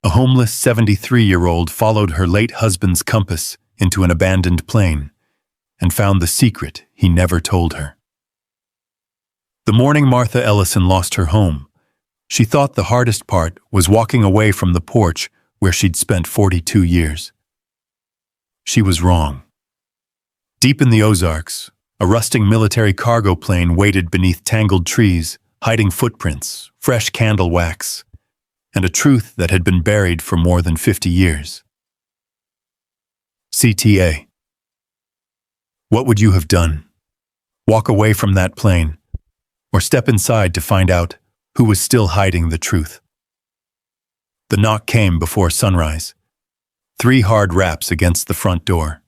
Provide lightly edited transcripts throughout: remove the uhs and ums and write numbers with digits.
A homeless 73-year-old followed her late husband's compass into an abandoned plane and found the secret he never told her. The morning Martha Ellison lost her home, she thought the hardest part was walking away from the porch where she'd spent 42 years. She was wrong. Deep in the Ozarks, a rusting military cargo plane waited beneath tangled trees, hiding footprints, fresh candle wax, and a truth that had been buried for more than 50 years. CTA. What would you have done? Walk away from that plane, or step inside to find out who was still hiding the truth? The knock came before sunrise. 3 hard raps against the front door.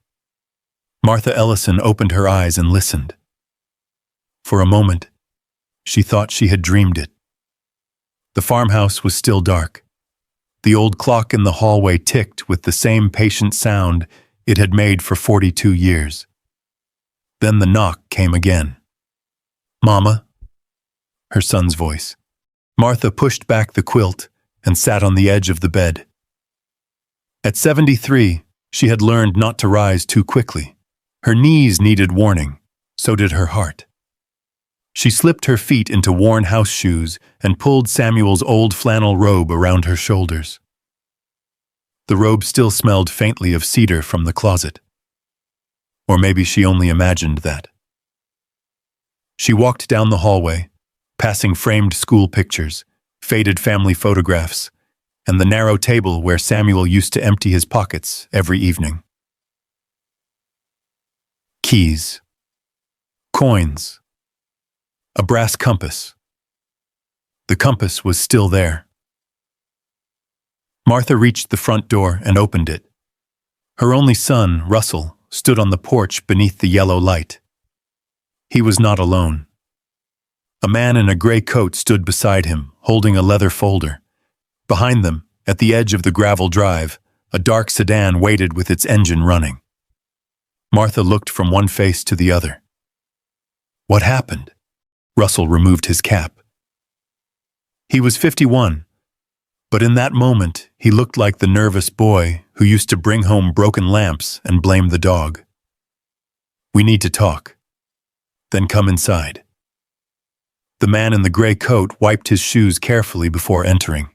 Martha Ellison opened her eyes and listened. For a moment, she thought she had dreamed it. The farmhouse was still dark. The old clock in the hallway ticked with the same patient sound it had made for 42 years. Then the knock came again. "Mama?" Her son's voice. Martha pushed back the quilt and sat on the edge of the bed. At 73, she had learned not to rise too quickly. Her knees needed warning, so did her heart. She slipped her feet into worn house shoes and pulled Samuel's old flannel robe around her shoulders. The robe still smelled faintly of cedar from the closet. Or maybe she only imagined that. She walked down the hallway, passing framed school pictures, faded family photographs, and the narrow table where Samuel used to empty his pockets every evening. Keys. Coins. A brass compass. The compass was still there. Martha reached the front door and opened it. Her only son, Russell, stood on the porch beneath the yellow light. He was not alone. A man in a gray coat stood beside him, holding a leather folder. Behind them, at the edge of the gravel drive, a dark sedan waited with its engine running. Martha looked from one face to the other. What happened? Russell removed his cap. He was 51, but in that moment he looked like the nervous boy who used to bring home broken lamps and blame the dog. "We need to talk. Then come inside." The man in the gray coat wiped his shoes carefully before entering.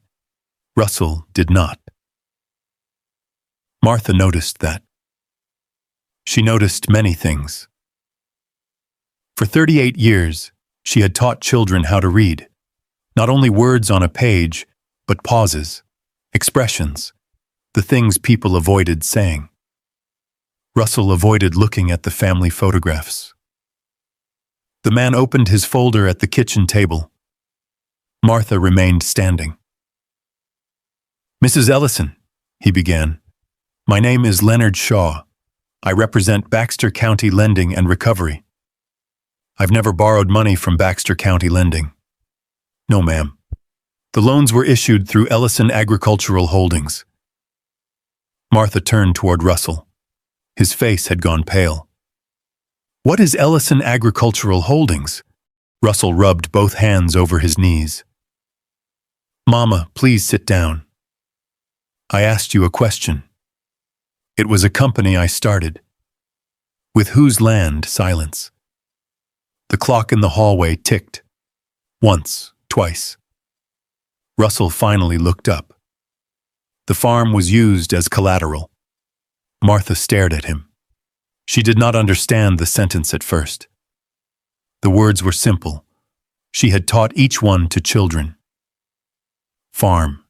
Russell did not. Martha noticed that. She noticed many things. For 38 years, she had taught children how to read, not only words on a page, but pauses, expressions, the things people avoided saying. Russell avoided looking at the family photographs. The man opened his folder at the kitchen table. Martha remained standing. "Mrs. Ellison," he began, "my name is Leonard Shaw. I represent Baxter County Lending and Recovery. I've never borrowed money from Baxter County Lending." "No, ma'am. The loans were issued through Ellison Agricultural Holdings." Martha turned toward Russell. His face had gone pale. "What is Ellison Agricultural Holdings?" Russell rubbed both hands over his knees. "Mama, please sit down. I asked you a question. It was a company I started. With whose land?" Silence. The clock in the hallway ticked. Once, twice. Russell finally looked up. The farm was used as collateral. Martha stared at him. She did not understand the sentence at first. The words were simple. She had taught each one to children. Farm.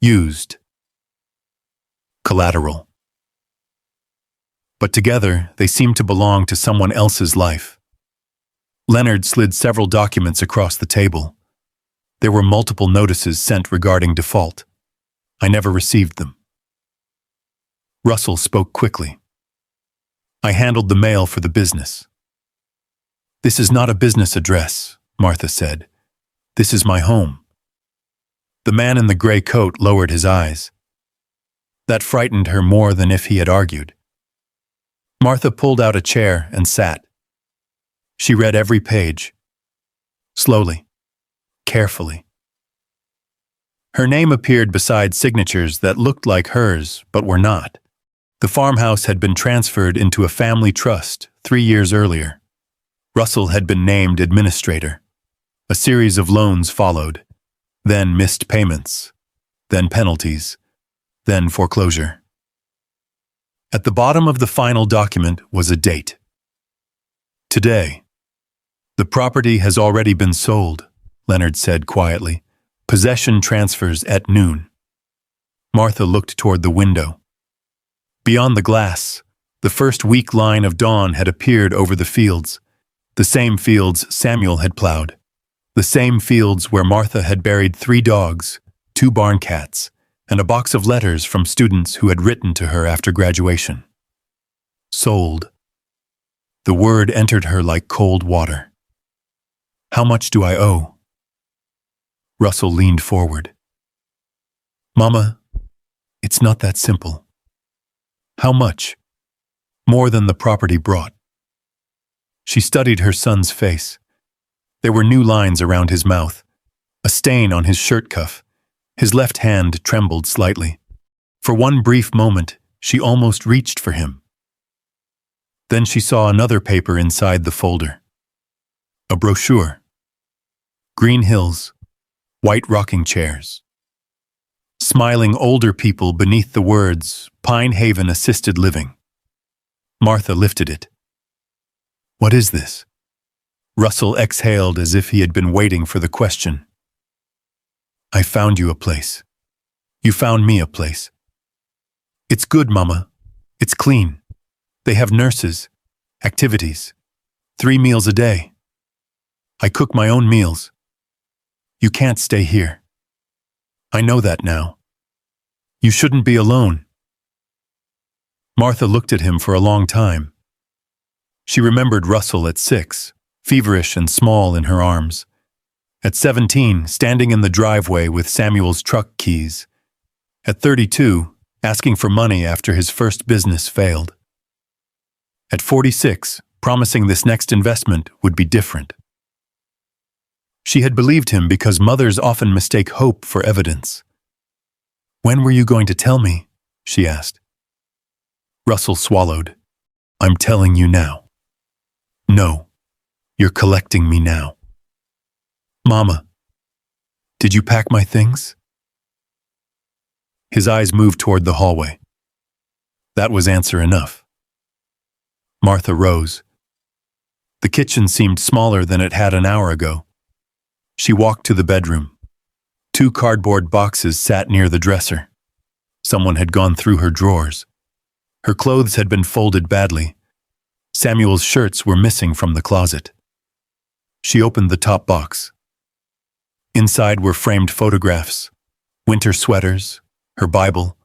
Used. Collateral. But together, they seemed to belong to someone else's life. Leonard slid several documents across the table. There were multiple notices sent regarding default. I never received them. Russell spoke quickly. "I handled the mail for the business." "This is not a business address," Martha said. "This is my home." The man in the gray coat lowered his eyes. That frightened her more than if he had argued. Martha pulled out a chair and sat. She read every page. Slowly. Carefully. Her name appeared beside signatures that looked like hers but were not. The farmhouse had been transferred into a family trust 3 years earlier. Russell had been named administrator. A series of loans followed, then missed payments, then penalties, then foreclosure. At the bottom of the final document was a date. Today. The property has already been sold, Leonard said quietly. Possession transfers at noon. Martha looked toward the window. Beyond the glass, the first weak line of dawn had appeared over the fields, the same fields Samuel had plowed, the same fields where Martha had buried 3 dogs, 2 barn cats, and a box of letters from students who had written to her after graduation. Sold. The word entered her like cold water. How much do I owe? Russell leaned forward. Mama, it's not that simple. How much? More than the property brought. She studied her son's face. There were new lines around his mouth, a stain on his shirt cuff. His left hand trembled slightly. For one brief moment, she almost reached for him. Then she saw another paper inside the folder. A brochure. Green hills, white rocking chairs. Smiling older people beneath the words, Pine Haven Assisted Living. Martha lifted it. What is this? Russell exhaled as if he had been waiting for the question. I found you a place. You found me a place. It's good, Mama. It's clean. They have nurses, activities, 3 meals a day. I cook my own meals. You can't stay here. I know that now. You shouldn't be alone. Martha looked at him for a long time. She remembered Russell at 6, feverish and small in her arms. At 17, standing in the driveway with Samuel's truck keys. At 32, asking for money after his first business failed. At 46, promising this next investment would be different. She had believed him because mothers often mistake hope for evidence. When were you going to tell me? She asked. Russell swallowed. I'm telling you now. No, you're collecting me now. Mama, did you pack my things? His eyes moved toward the hallway. That was answer enough. Martha rose. The kitchen seemed smaller than it had an hour ago. She walked to the bedroom. 2 cardboard boxes sat near the dresser. Someone had gone through her drawers. Her clothes had been folded badly. Samuel's shirts were missing from the closet. She opened the top box. Inside were framed photographs, winter sweaters, her Bible,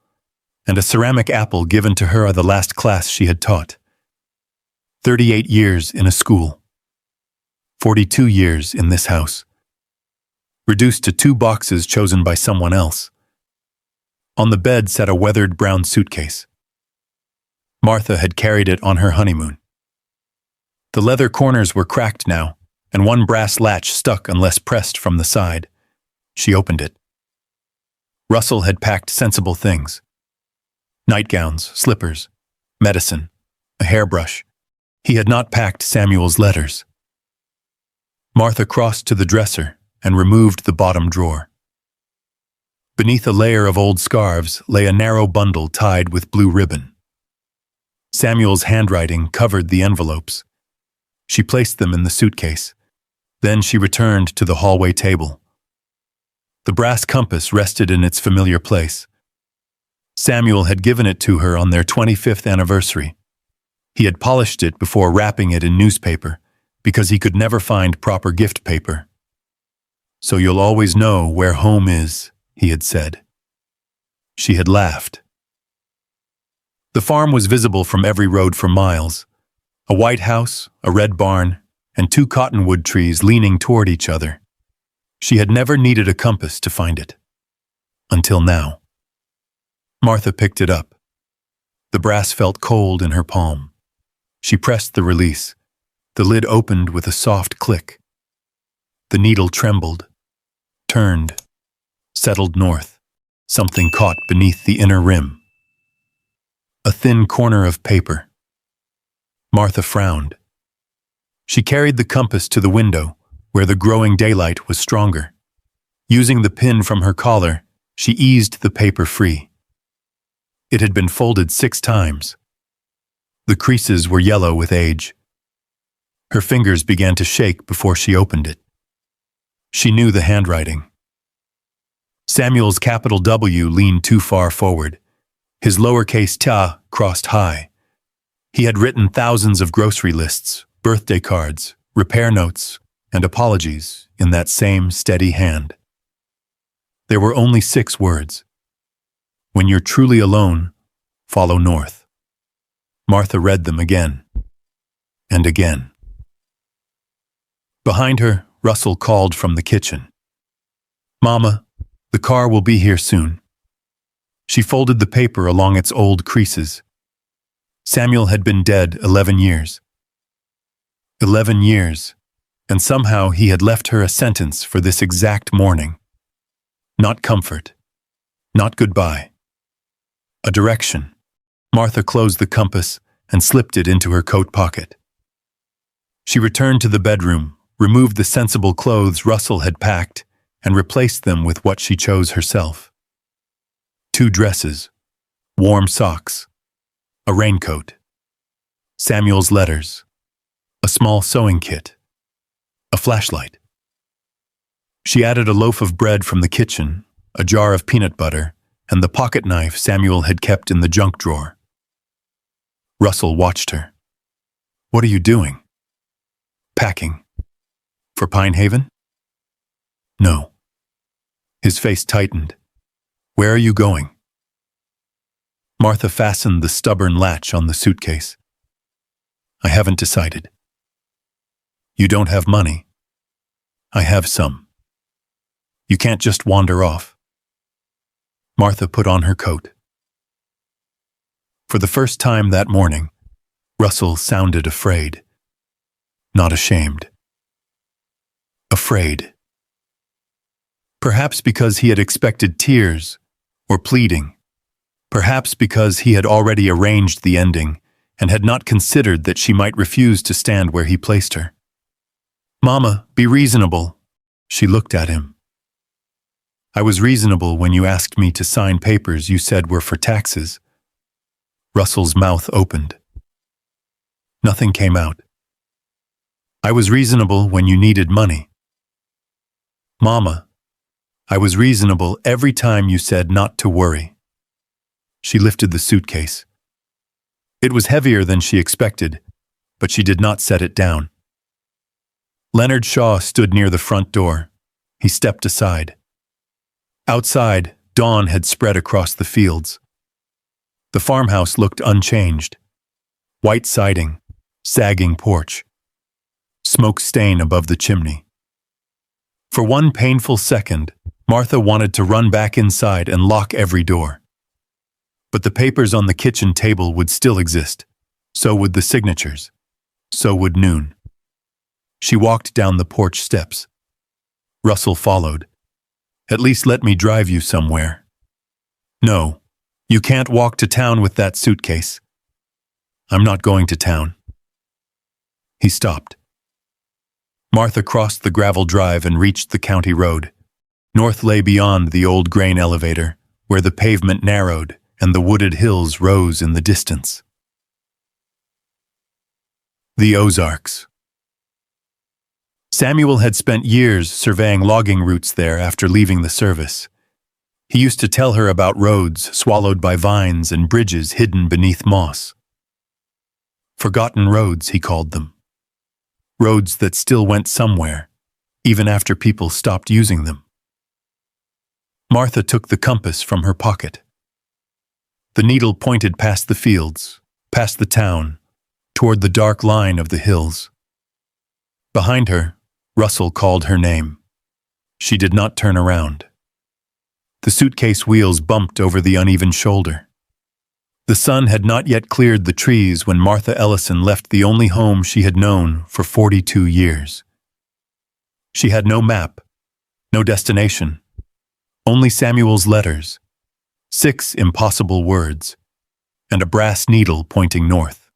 and a ceramic apple given to her at the last class she had taught. 38 years in a school. 42 years in this house. Reduced to 2 boxes chosen by someone else. On the bed sat a weathered brown suitcase. Martha had carried it on her honeymoon. The leather corners were cracked now, and one brass latch stuck unless pressed from the side. She opened it. Russell had packed sensible things. Nightgowns, slippers, medicine, a hairbrush. He had not packed Samuel's letters. Martha crossed to the dresser and removed the bottom drawer. Beneath a layer of old scarves lay a narrow bundle tied with blue ribbon. Samuel's handwriting covered the envelopes. She placed them in the suitcase. Then she returned to the hallway table. The brass compass rested in its familiar place. Samuel had given it to her on their 25th anniversary. He had polished it before wrapping it in newspaper, because he could never find proper gift paper. So you'll always know where home is, he had said. She had laughed. The farm was visible from every road for miles. A white house, a red barn, and 2 cottonwood trees leaning toward each other. She had never needed a compass to find it. Until now. Martha picked it up. The brass felt cold in her palm. She pressed the release. The lid opened with a soft click. The needle trembled, turned, settled north. Something caught beneath the inner rim. A thin corner of paper. Martha frowned. She carried the compass to the window, where the growing daylight was stronger. Using the pin from her collar, she eased the paper free. It had been folded 6 times. The creases were yellow with age. Her fingers began to shake before she opened it. She knew the handwriting. Samuel's capital W leaned too far forward. His lowercase t crossed high. He had written thousands of grocery lists, birthday cards, repair notes, and apologies in that same steady hand. There were only 6 words. When you're truly alone, follow north. Martha read them again and again. Behind her, Russell called from the kitchen. "Mama, the car will be here soon." She folded the paper along its old creases. Samuel had been dead 11 years. 11 years, and somehow he had left her a sentence for this exact morning. Not comfort, not goodbye. A direction. Martha closed the compass and slipped it into her coat pocket. She returned to the bedroom, removed the sensible clothes Russell had packed, and replaced them with what she chose herself. 2 dresses, warm socks, a raincoat, Samuel's letters, a small sewing kit, a flashlight. She added a loaf of bread from the kitchen, a jar of peanut butter, and the pocket knife Samuel had kept in the junk drawer. Russell watched her. "What are you doing?" "Packing." "For Pine Haven?" "No." His face tightened. "Where are you going?" Martha fastened the stubborn latch on the suitcase. "I haven't decided." "You don't have money?" "I have some." "You can't just wander off." Martha put on her coat. For the first time that morning, Russell sounded afraid. Not ashamed. Afraid. Perhaps because he had expected tears or pleading. Perhaps because he had already arranged the ending and had not considered that she might refuse to stand where he placed her. "Mama, be reasonable." She looked at him. "I was reasonable when you asked me to sign papers you said were for taxes." Russell's mouth opened. Nothing came out. "I was reasonable when you needed money." "Mama, I was reasonable every time you said not to worry." She lifted the suitcase. It was heavier than she expected, but she did not set it down. Leonard Shaw stood near the front door. He stepped aside. Outside, dawn had spread across the fields. The farmhouse looked unchanged. White siding, sagging porch, smoke stain above the chimney. For one painful second, Martha wanted to run back inside and lock every door. But the papers on the kitchen table would still exist. So would the signatures. So would noon. She walked down the porch steps. Russell followed. "At least let me drive you somewhere." "No. You can't walk to town with that suitcase." "I'm not going to town." He stopped. Martha crossed the gravel drive and reached the county road. North lay beyond the old grain elevator, where the pavement narrowed and the wooded hills rose in the distance. The Ozarks. Samuel had spent years surveying logging routes there after leaving the service. He used to tell her about roads swallowed by vines and bridges hidden beneath moss. Forgotten roads, he called them. Roads that still went somewhere, even after people stopped using them. Martha took the compass from her pocket. The needle pointed past the fields, past the town, toward the dark line of the hills. Behind her, Russell called her name. She did not turn around. The suitcase wheels bumped over the uneven shoulder. The sun had not yet cleared the trees when Martha Ellison left the only home she had known for 42 years. She had no map, no destination, Only Samuel's letters, 6 impossible words, and a brass needle pointing north.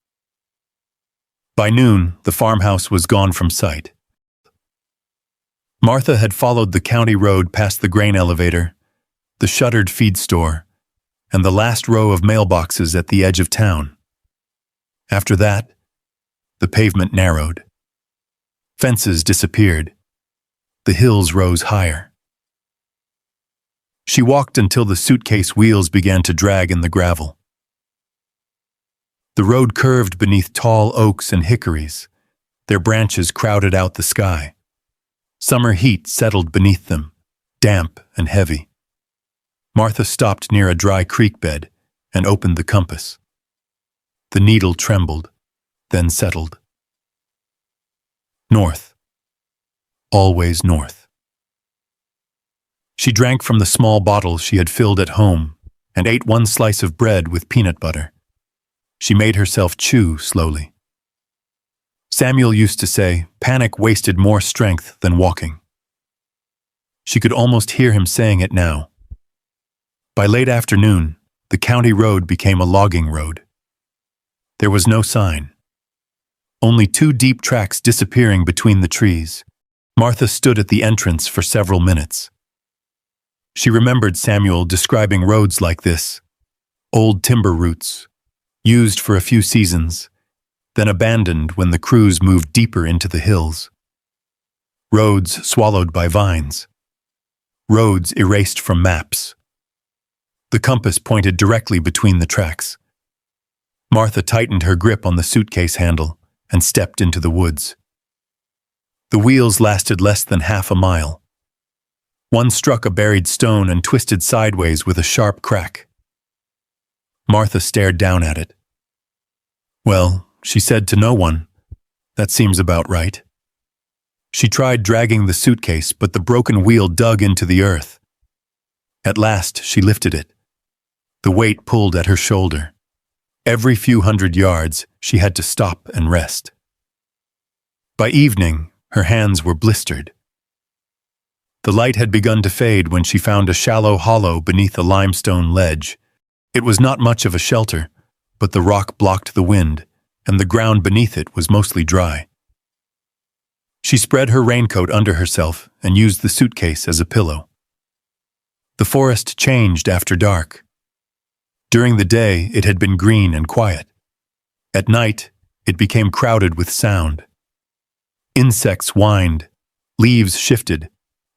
By noon, the farmhouse was gone from sight. Martha had followed the county road past the grain elevator, the shuttered feed store, and the last row of mailboxes at the edge of town. After that, the pavement narrowed. Fences disappeared. The hills rose higher. She walked until the suitcase wheels began to drag in the gravel. The road curved beneath tall oaks and hickories. Their branches crowded out the sky. Summer heat settled beneath them, damp and heavy. Martha stopped near a dry creek bed and opened the compass. The needle trembled, then settled. North. Always north. She drank from the small bottle she had filled at home and ate one slice of bread with peanut butter. She made herself chew slowly. Samuel used to say panic wasted more strength than walking. She could almost hear him saying it now. By late afternoon, the county road became a logging road. There was no sign. Only 2 deep tracks disappearing between the trees. Martha stood at the entrance for several minutes. She remembered Samuel describing roads like this, old timber routes, used for a few seasons, then abandoned when the crews moved deeper into the hills. Roads swallowed by vines. Roads erased from maps. The compass pointed directly between the tracks. Martha tightened her grip on the suitcase handle and stepped into the woods. The wheels lasted less than half a mile. One struck a buried stone and twisted sideways with a sharp crack. Martha stared down at it. Well, she said to no one, that seems about right. She tried dragging the suitcase, but the broken wheel dug into the earth. At last, she lifted it. The weight pulled at her shoulder. Every few hundred yards, she had to stop and rest. By evening, her hands were blistered. The light had begun to fade when she found a shallow hollow beneath a limestone ledge. It was not much of a shelter, but the rock blocked the wind, and the ground beneath it was mostly dry. She spread her raincoat under herself and used the suitcase as a pillow. The forest changed after dark. During the day, it had been green and quiet. At night, it became crowded with sound. Insects whined, leaves shifted,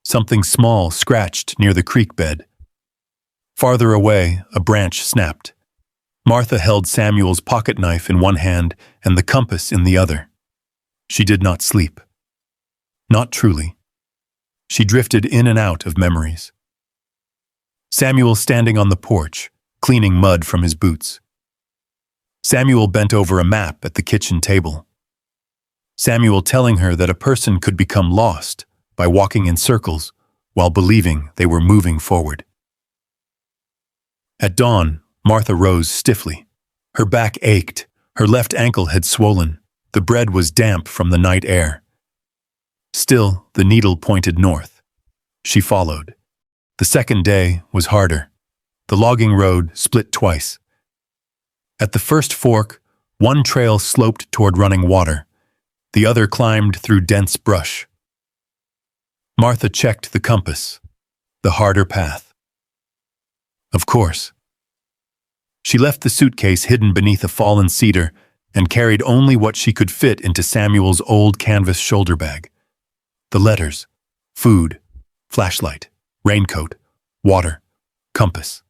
something small scratched near the creek bed. Farther away, a branch snapped. Martha held Samuel's pocket knife in one hand and the compass in the other. She did not sleep. Not truly. She drifted in and out of memories. Samuel standing on the porch, cleaning mud from his boots. Samuel bent over a map at the kitchen table. Samuel telling her that a person could become lost by walking in circles while believing they were moving forward. At dawn, Martha rose stiffly. Her back ached, her left ankle had swollen, the bread was damp from the night air. Still, the needle pointed north. She followed. The second day was harder. The logging road split twice. At the first fork, one trail sloped toward running water. The other climbed through dense brush. Martha checked the compass, the harder path. Of course. She left the suitcase hidden beneath a fallen cedar and carried only what she could fit into Samuel's old canvas shoulder bag. The letters, food, flashlight, raincoat, water, compass.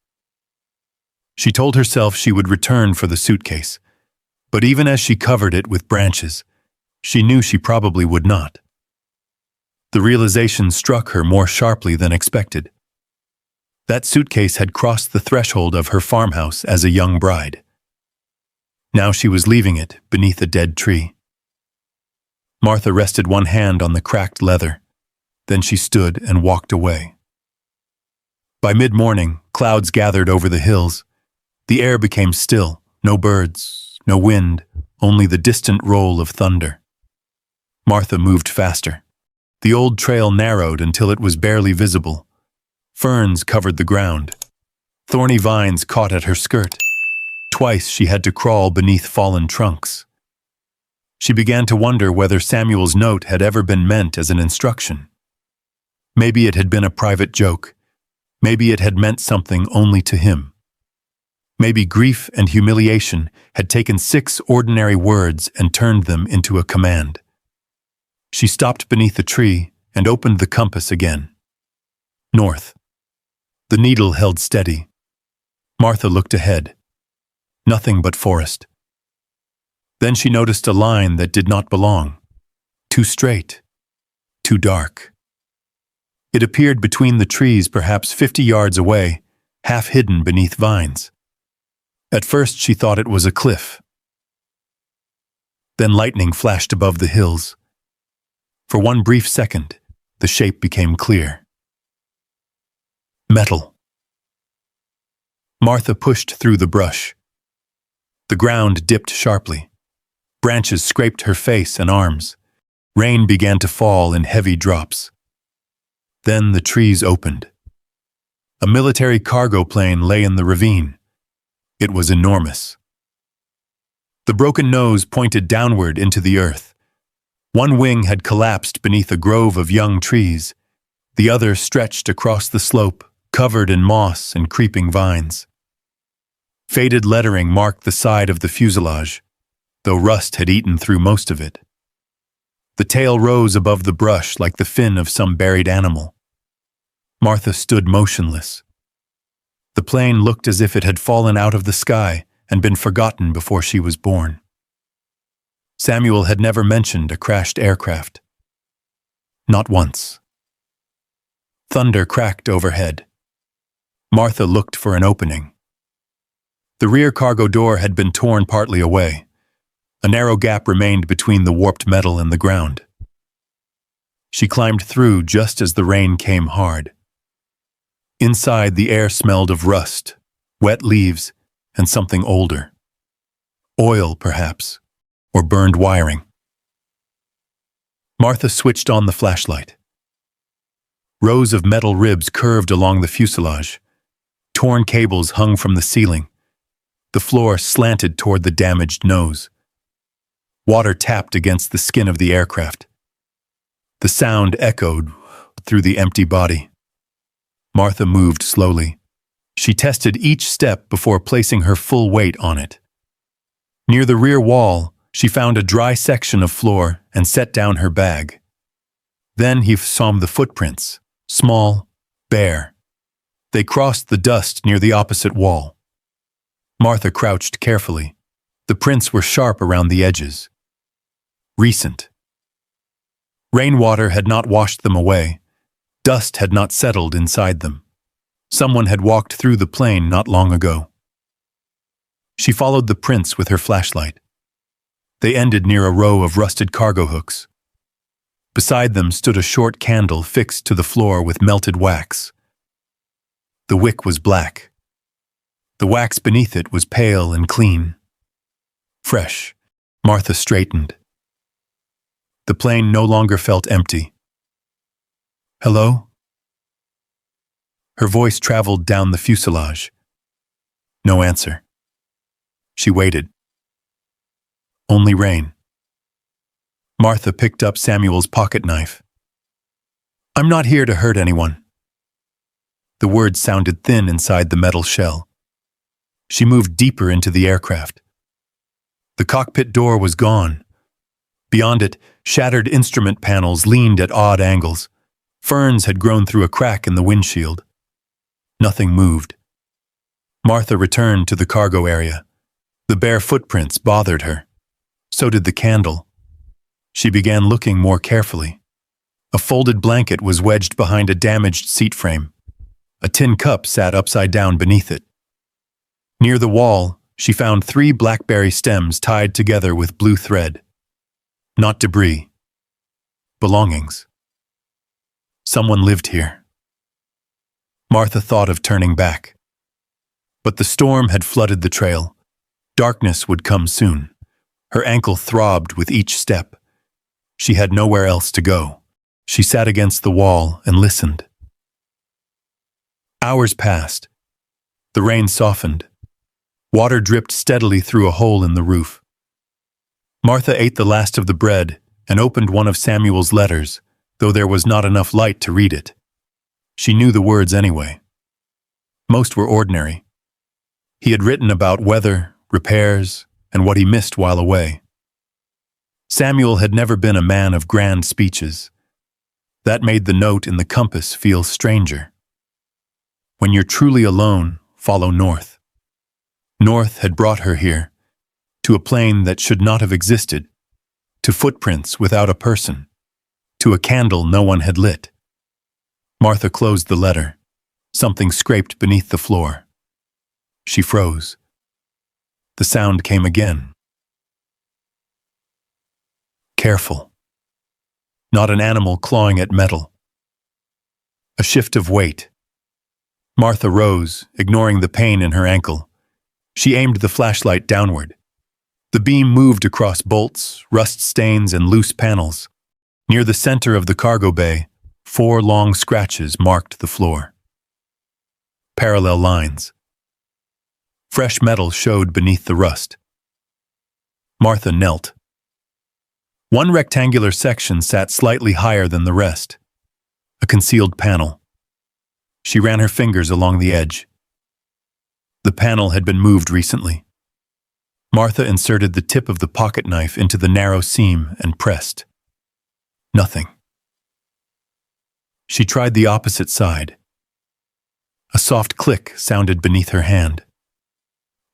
She told herself she would return for the suitcase, but even as she covered it with branches, she knew she probably would not. The realization struck her more sharply than expected. That suitcase had crossed the threshold of her farmhouse as a young bride. Now she was leaving it beneath a dead tree. Martha rested one hand on the cracked leather. Then she stood and walked away. By mid-morning, clouds gathered over the hills. The air became still, no birds, no wind, only the distant roll of thunder. Martha moved faster. The old trail narrowed until it was barely visible. Ferns covered the ground. Thorny vines caught at her skirt. Twice she had to crawl beneath fallen trunks. She began to wonder whether Samuel's note had ever been meant as an instruction. Maybe it had been a private joke. Maybe it had meant something only to him. Maybe grief and humiliation had taken 6 ordinary words and turned them into a command. She stopped beneath a tree and opened the compass again. North. The needle held steady. Martha looked ahead. Nothing but forest. Then she noticed a line that did not belong. Too straight. Too dark. It appeared between the trees perhaps 50 yards away, half hidden beneath vines. At first she thought it was a cliff. Then lightning flashed above the hills. For one brief second, the shape became clear. Metal. Martha pushed through the brush. The ground dipped sharply. Branches scraped her face and arms. Rain began to fall in heavy drops. Then the trees opened. A military cargo plane lay in the ravine. It was enormous. The broken nose pointed downward into the earth. One wing had collapsed beneath a grove of young trees. The other stretched across the slope, covered in moss and creeping vines. Faded lettering marked the side of the fuselage, though rust had eaten through most of it. The tail rose above the brush like the fin of some buried animal. Martha stood motionless. The plane looked as if it had fallen out of the sky and been forgotten before she was born. Samuel had never mentioned a crashed aircraft. Not once. Thunder cracked overhead. Martha looked for an opening. The rear cargo door had been torn partly away. A narrow gap remained between the warped metal and the ground. She climbed through just as the rain came hard. Inside, the air smelled of rust, wet leaves, and something older. Oil, perhaps, or burned wiring. Martha switched on the flashlight. Rows of metal ribs curved along the fuselage. Torn cables hung from the ceiling. The floor slanted toward the damaged nose. Water tapped against the skin of the aircraft. The sound echoed through the empty body. Martha moved slowly. She tested each step before placing her full weight on it. Near the rear wall, she found a dry section of floor and set down her bag. Then he saw the footprints, small, bare. They crossed the dust near the opposite wall. Martha crouched carefully. The prints were sharp around the edges. Recent. Rainwater had not washed them away. Dust had not settled inside them. Someone had walked through the plane not long ago. She followed the prints with her flashlight. They ended near a row of rusted cargo hooks. Beside them stood a short candle fixed to the floor with melted wax. The wick was black. The wax beneath it was pale and clean. Fresh. Martha straightened. The plane no longer felt empty. Hello? Her voice traveled down the fuselage. No answer. She waited. Only rain. Martha picked up Samuel's pocket knife. I'm not here to hurt anyone. The words sounded thin inside the metal shell. She moved deeper into the aircraft. The cockpit door was gone. Beyond it, shattered instrument panels leaned at odd angles. Ferns had grown through a crack in the windshield. Nothing moved. Martha returned to the cargo area. The bare footprints bothered her. So did the candle. She began looking more carefully. A folded blanket was wedged behind a damaged seat frame. A tin cup sat upside down beneath it. Near the wall, she found 3 blackberry stems tied together with blue thread. Not debris. Belongings. Someone lived here. Martha thought of turning back. But the storm had flooded the trail. Darkness would come soon. Her ankle throbbed with each step. She had nowhere else to go. She sat against the wall and listened. Hours passed. The rain softened. Water dripped steadily through a hole in the roof. Martha ate the last of the bread and opened one of Samuel's letters, though there was not enough light to read it. She knew the words anyway. Most were ordinary. He had written about weather, repairs, and what he missed while away. Samuel had never been a man of grand speeches. That made the note in the compass feel stranger. When you're truly alone, follow north. North had brought her here, to a plain that should not have existed, to footprints without a person, to a candle no one had lit. Martha closed the letter. Something scraped beneath the floor. She froze. The sound came again. Careful. Not an animal clawing at metal. A shift of weight. Martha rose, ignoring the pain in her ankle. She aimed the flashlight downward. The beam moved across bolts, rust stains, and loose panels. Near the center of the cargo bay, 4 long scratches marked the floor. Parallel lines. Fresh metal showed beneath the rust. Martha knelt. One rectangular section sat slightly higher than the rest. A concealed panel. She ran her fingers along the edge. The panel had been moved recently. Martha inserted the tip of the pocket knife into the narrow seam and pressed. Nothing. She tried the opposite side. A soft click sounded beneath her hand.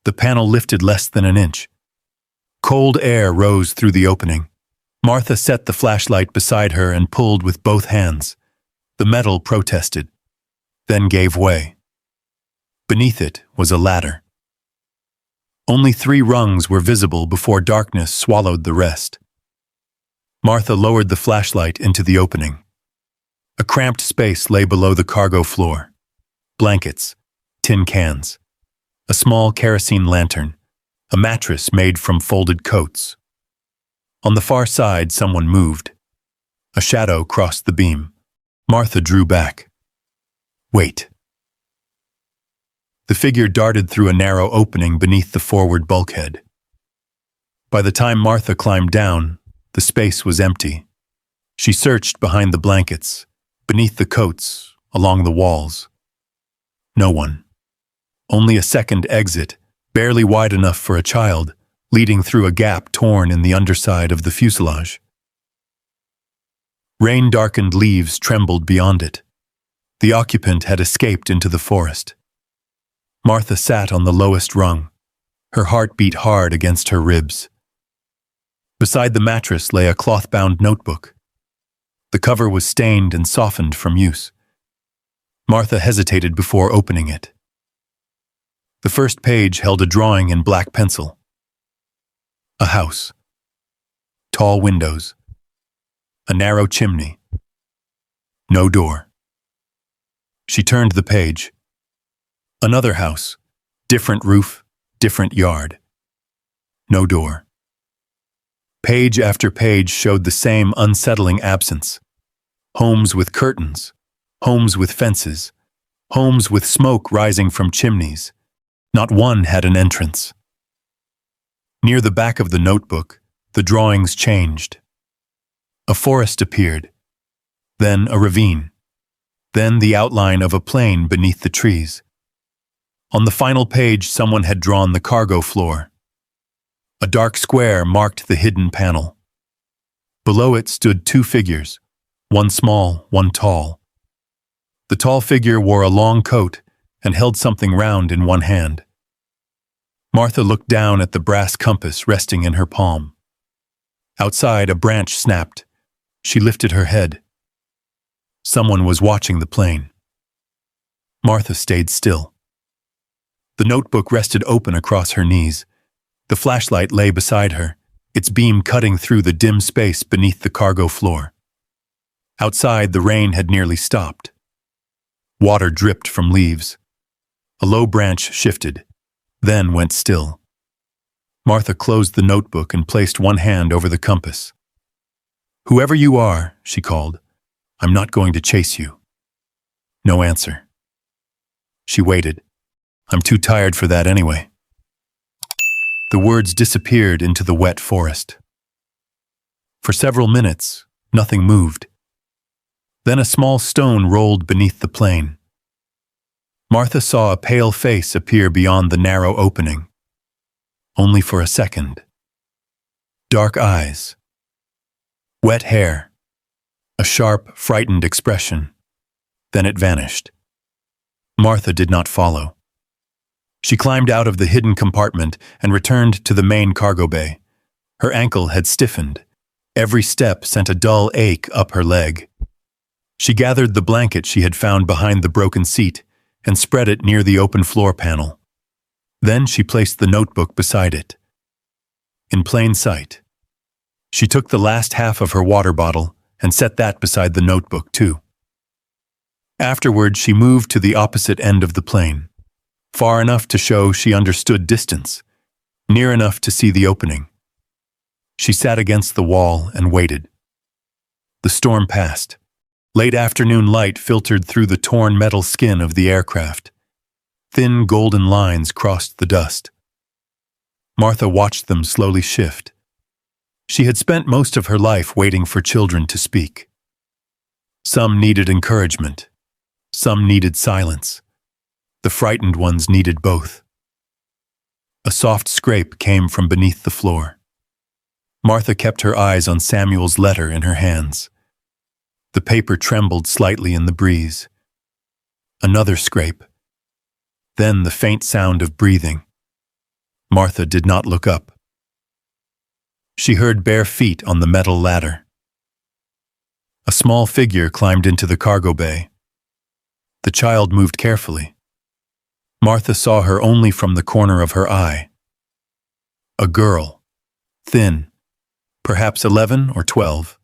The panel lifted less than an inch. Cold air rose through the opening. Martha set the flashlight beside her and pulled with both hands. The metal protested, then gave way. Beneath it was a ladder. Only 3 rungs were visible before darkness swallowed the rest. Martha lowered the flashlight into the opening. A cramped space lay below the cargo floor. Blankets, tin cans, a small kerosene lantern, a mattress made from folded coats. On the far side, someone moved. A shadow crossed the beam. Martha drew back. Wait. The figure darted through a narrow opening beneath the forward bulkhead. By the time Martha climbed down, the space was empty. She searched behind the blankets, beneath the coats, along the walls. No one. Only a second exit, barely wide enough for a child, leading through a gap torn in the underside of the fuselage. Rain-darkened leaves trembled beyond it. The occupant had escaped into the forest. Martha sat on the lowest rung. Her heart beat hard against her ribs. Beside the mattress lay a cloth-bound notebook. The cover was stained and softened from use. Martha hesitated before opening it. The first page held a drawing in black pencil. A house. Tall windows. A narrow chimney. No door. She turned the page. Another house. Different roof, different yard. No door. Page after page showed the same unsettling absence. Homes with curtains. Homes with fences. Homes with smoke rising from chimneys. Not one had an entrance. Near the back of the notebook, the drawings changed. A forest appeared, then a ravine, then the outline of a plain beneath the trees. On the final page, someone had drawn the cargo floor. A dark square marked the hidden panel. Below it stood 2 figures, one small, one tall. The tall figure wore a long coat and held something round in one hand. Martha looked down at the brass compass resting in her palm. Outside, a branch snapped. She lifted her head. Someone was watching the plane. Martha stayed still. The notebook rested open across her knees. The flashlight lay beside her, its beam cutting through the dim space beneath the cargo floor. Outside, the rain had nearly stopped. Water dripped from leaves. A low branch shifted, then went still. Martha closed the notebook and placed one hand over the compass. "Whoever you are," she called, "I'm not going to chase you." No answer. She waited. I'm too tired for that anyway. The words disappeared into the wet forest. For several minutes, nothing moved. Then a small stone rolled beneath the plane. Martha saw a pale face appear beyond the narrow opening. Only for a second. Dark eyes. Wet hair. A sharp, frightened expression. Then it vanished. Martha did not follow. She climbed out of the hidden compartment and returned to the main cargo bay. Her ankle had stiffened. Every step sent a dull ache up her leg. She gathered the blanket she had found behind the broken seat and spread it near the open floor panel. Then she placed the notebook beside it. In plain sight. She took the last half of her water bottle and set that beside the notebook too. Afterward, she moved to the opposite end of the plane, far enough to show she understood distance, near enough to see the opening. She sat against the wall and waited. The storm passed. Late afternoon light filtered through the torn metal skin of the aircraft. Thin golden lines crossed the dust. Martha watched them slowly shift. She had spent most of her life waiting for children to speak. Some needed encouragement. Some needed silence. The frightened ones needed both. A soft scrape came from beneath the floor. Martha kept her eyes on Samuel's letter in her hands. The paper trembled slightly in the breeze. Another scrape. Then the faint sound of breathing. Martha did not look up. She heard bare feet on the metal ladder. A small figure climbed into the cargo bay. The child moved carefully. Martha saw her only from the corner of her eye. A girl, thin, perhaps 11 or 12.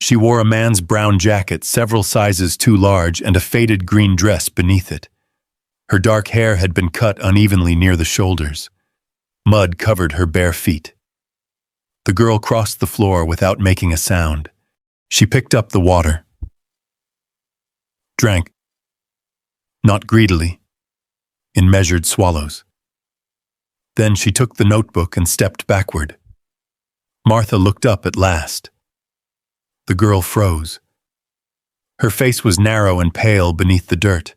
She wore a man's brown jacket several sizes too large and a faded green dress beneath it. Her dark hair had been cut unevenly near the shoulders. Mud covered her bare feet. The girl crossed the floor without making a sound. She picked up the water. Drank. Not greedily. In measured swallows. Then she took the notebook and stepped backward. Martha looked up at last. The girl froze. Her face was narrow and pale beneath the dirt.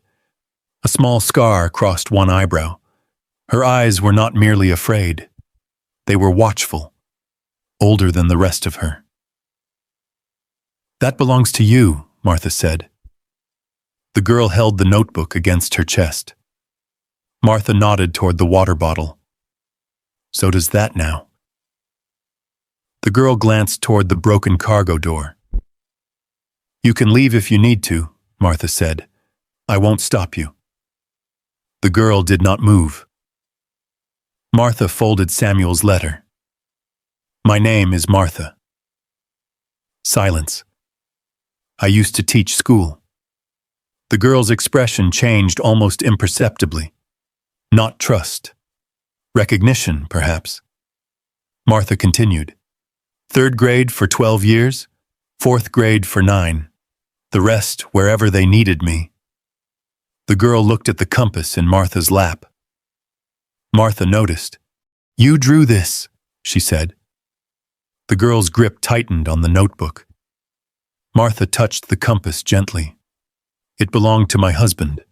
A small scar crossed one eyebrow. Her eyes were not merely afraid. They were watchful, older than the rest of her. That belongs to you, Martha said. The girl held the notebook against her chest. Martha nodded toward the water bottle. So does that now. The girl glanced toward the broken cargo door. You can leave if you need to, Martha said. I won't stop you. The girl did not move. Martha folded Samuel's letter. My name is Martha. Silence. I used to teach school. The girl's expression changed almost imperceptibly. Not trust. Recognition, perhaps. Martha continued. 3rd grade for 12 years, 4th grade for 9. The rest wherever they needed me. The girl looked at the compass in Martha's lap. Martha noticed. You drew this, she said. The girl's grip tightened on the notebook. Martha touched the compass gently. It belonged to my husband.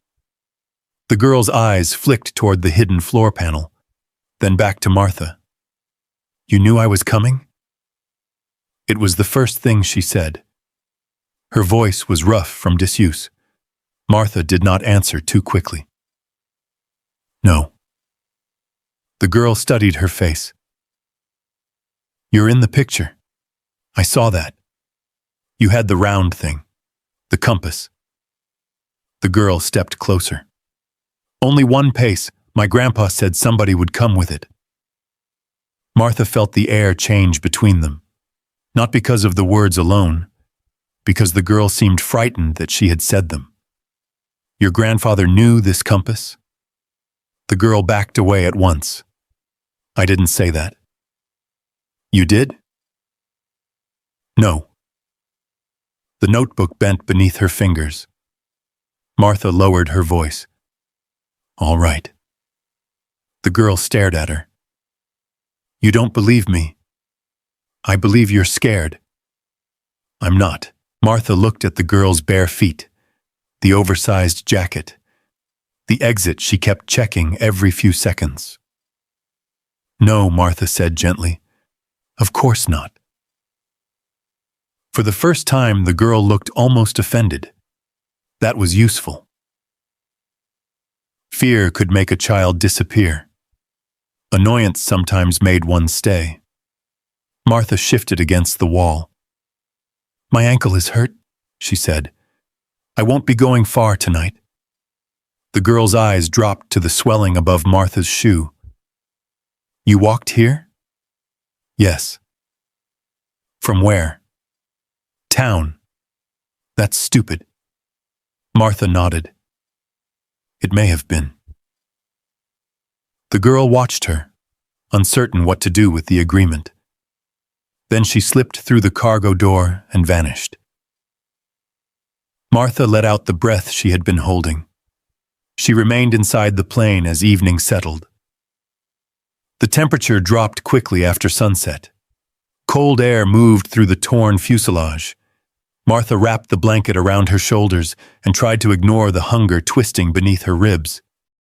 The girl's eyes flicked toward the hidden floor panel, then back to Martha. You knew I was coming? It was the first thing she said. Her voice was rough from disuse. Martha did not answer too quickly. No. The girl studied her face. You're in the picture. I saw that. You had the round thing, the compass. The girl stepped closer. Only one pace. My grandpa said somebody would come with it. Martha felt the air change between them, not because of the words alone, because the girl seemed frightened that she had said them. Your grandfather knew this compass? The girl backed away at once. I didn't say that. You did? No. The notebook bent beneath her fingers. Martha lowered her voice. All right. The girl stared at her. You don't believe me. I believe you're scared. I'm not. Martha looked at the girl's bare feet, the oversized jacket, the exit she kept checking every few seconds. No, Martha said gently. Of course not. For the first time, the girl looked almost offended. That was useful. Fear could make a child disappear. Annoyance sometimes made one stay. Martha shifted against the wall. My ankle is hurt, she said. I won't be going far tonight. The girl's eyes dropped to the swelling above Martha's shoe. You walked here? Yes. From where? Town. That's stupid. Martha nodded. It may have been. The girl watched her, uncertain what to do with the agreement. Then she slipped through the cargo door and vanished. Martha let out the breath she had been holding. She remained inside the plane as evening settled. The temperature dropped quickly after sunset. Cold air moved through the torn fuselage. Martha wrapped the blanket around her shoulders and tried to ignore the hunger twisting beneath her ribs.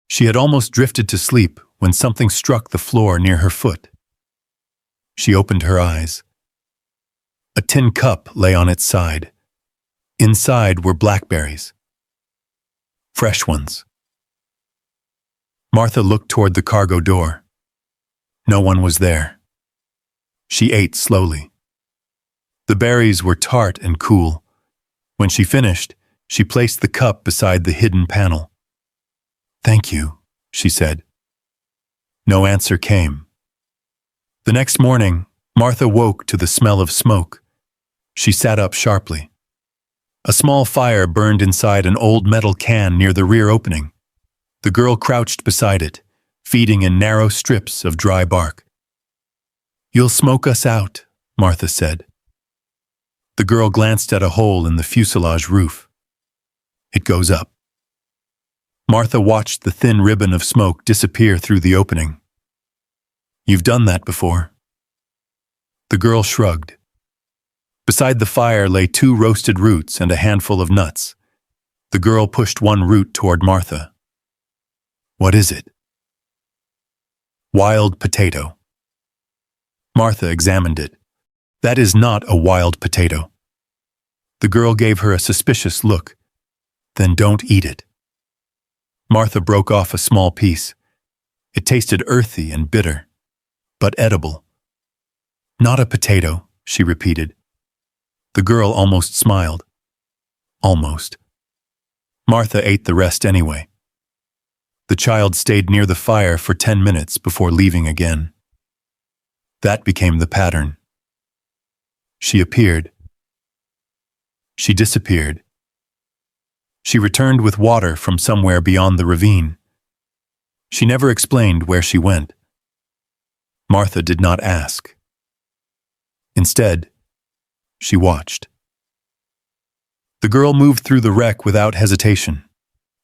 She had almost drifted to sleep when something struck the floor near her foot. She opened her eyes. A tin cup lay on its side. Inside were blackberries. Fresh ones. Martha looked toward the cargo door. No one was there. She ate slowly. The berries were tart and cool. When she finished, she placed the cup beside the hidden panel. Thank you, she said. No answer came. The next morning, Martha woke to the smell of smoke. She sat up sharply. A small fire burned inside an old metal can near the rear opening. The girl crouched beside it, feeding in narrow strips of dry bark. You'll smoke us out, Martha said. The girl glanced at a hole in the fuselage roof. It goes up. Martha watched the thin ribbon of smoke disappear through the opening. You've done that before. The girl shrugged. Beside the fire lay 2 roasted roots and a handful of nuts. The girl pushed one root toward Martha. What is it? Wild potato. Martha examined it. That is not a wild potato. The girl gave her a suspicious look. Then don't eat it. Martha broke off a small piece. It tasted earthy and bitter, but edible. Not a potato, she repeated. The girl almost smiled. Almost. Martha ate the rest anyway. The child stayed near the fire for 10 minutes before leaving again. That became the pattern. She appeared. She disappeared. She returned with water from somewhere beyond the ravine. She never explained where she went. Martha did not ask. Instead, she watched. The girl moved through the wreck without hesitation.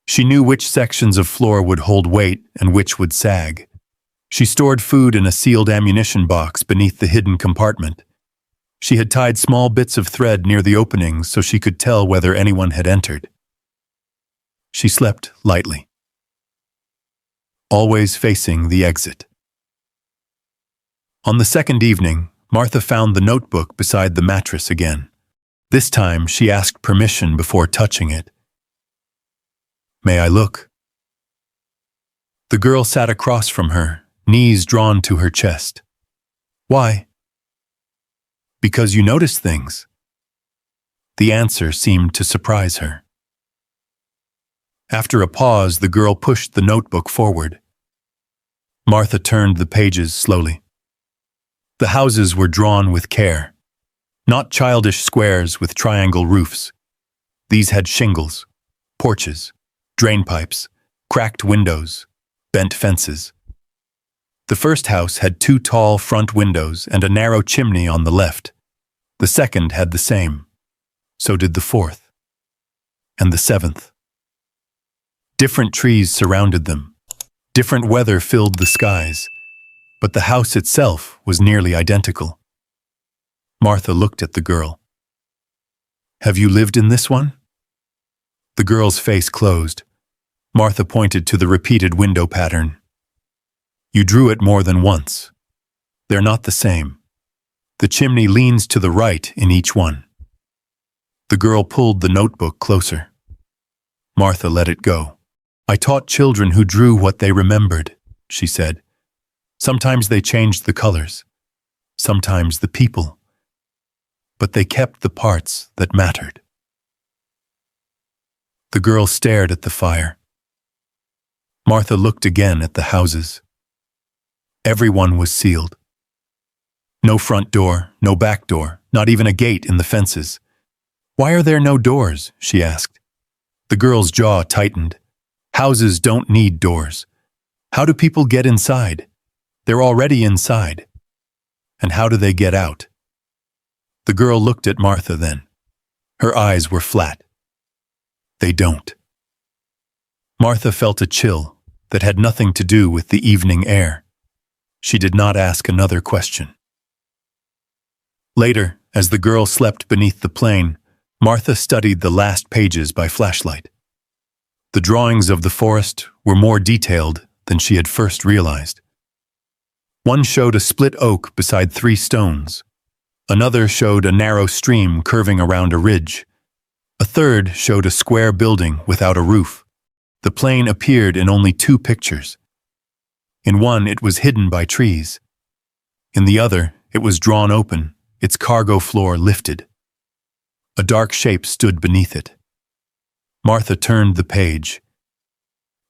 She knew which sections of floor would hold weight and which would sag. She stored food in a sealed ammunition box beneath the hidden compartment. She had tied small bits of thread near the openings so she could tell whether anyone had entered. She slept lightly, always facing the exit. On the second evening, Martha found the notebook beside the mattress again. This time, she asked permission before touching it. May I look? The girl sat across from her, knees drawn to her chest. Why? Because you notice things. The answer seemed to surprise her. After a pause, the girl pushed the notebook forward. Martha turned the pages slowly. The houses were drawn with care. Not childish squares with triangle roofs. These had shingles, porches, drain pipes, cracked windows, bent fences. The first house had 2 tall front windows and a narrow chimney on the left. The second had the same. So did the 4th. And the 7th. Different trees surrounded them, Different weather filled the skies, but the house itself was nearly identical. Martha looked at the girl. "Have you lived in this one?" The girl's face closed. Martha pointed to the repeated window pattern. "You drew it more than once. They're not the same. The chimney leans to the right in each one." The girl pulled the notebook closer. Martha let it go. "I taught children who drew what they remembered," she said. "Sometimes they changed the colors, sometimes the people, but they kept the parts that mattered." The girl stared at the fire. Martha looked again at the houses. Everyone was sealed. No front door, no back door, not even a gate in the fences. "Why are there no doors?" she asked. The girl's jaw tightened. Houses don't need doors. How do people get inside? They're already inside. And how do they get out? The girl looked at Martha then. Her eyes were flat. "They don't." Martha felt a chill that had nothing to do with the evening air. She did not ask another question. Later, as the girl slept beneath the plane, Martha studied the last pages by flashlight. The drawings of the forest were more detailed than she had first realized. One showed a split oak beside 3 stones. Another showed a narrow stream curving around a ridge. A third showed a square building without a roof. The plane appeared in only 2 pictures. In one, it was hidden by trees. In the other, it was drawn open, its cargo floor lifted. A dark shape stood beneath it. Martha turned the page.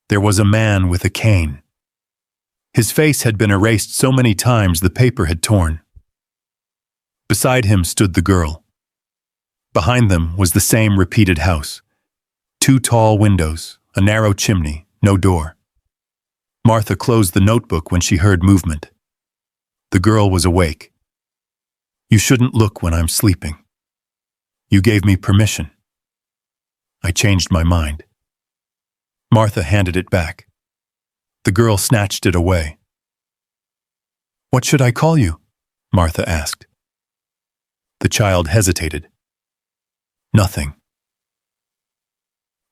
There was a man with a cane. His face had been erased so many times the paper had torn. Beside him stood the girl. Behind them was the same repeated house. 2 tall windows, a narrow chimney, no door. Martha closed the notebook when she heard movement. The girl was awake. "You shouldn't look when I'm sleeping. You gave me permission. I changed my mind." Martha handed it back. The girl snatched it away. "What should I call you?" Martha asked. The child hesitated. "Nothing.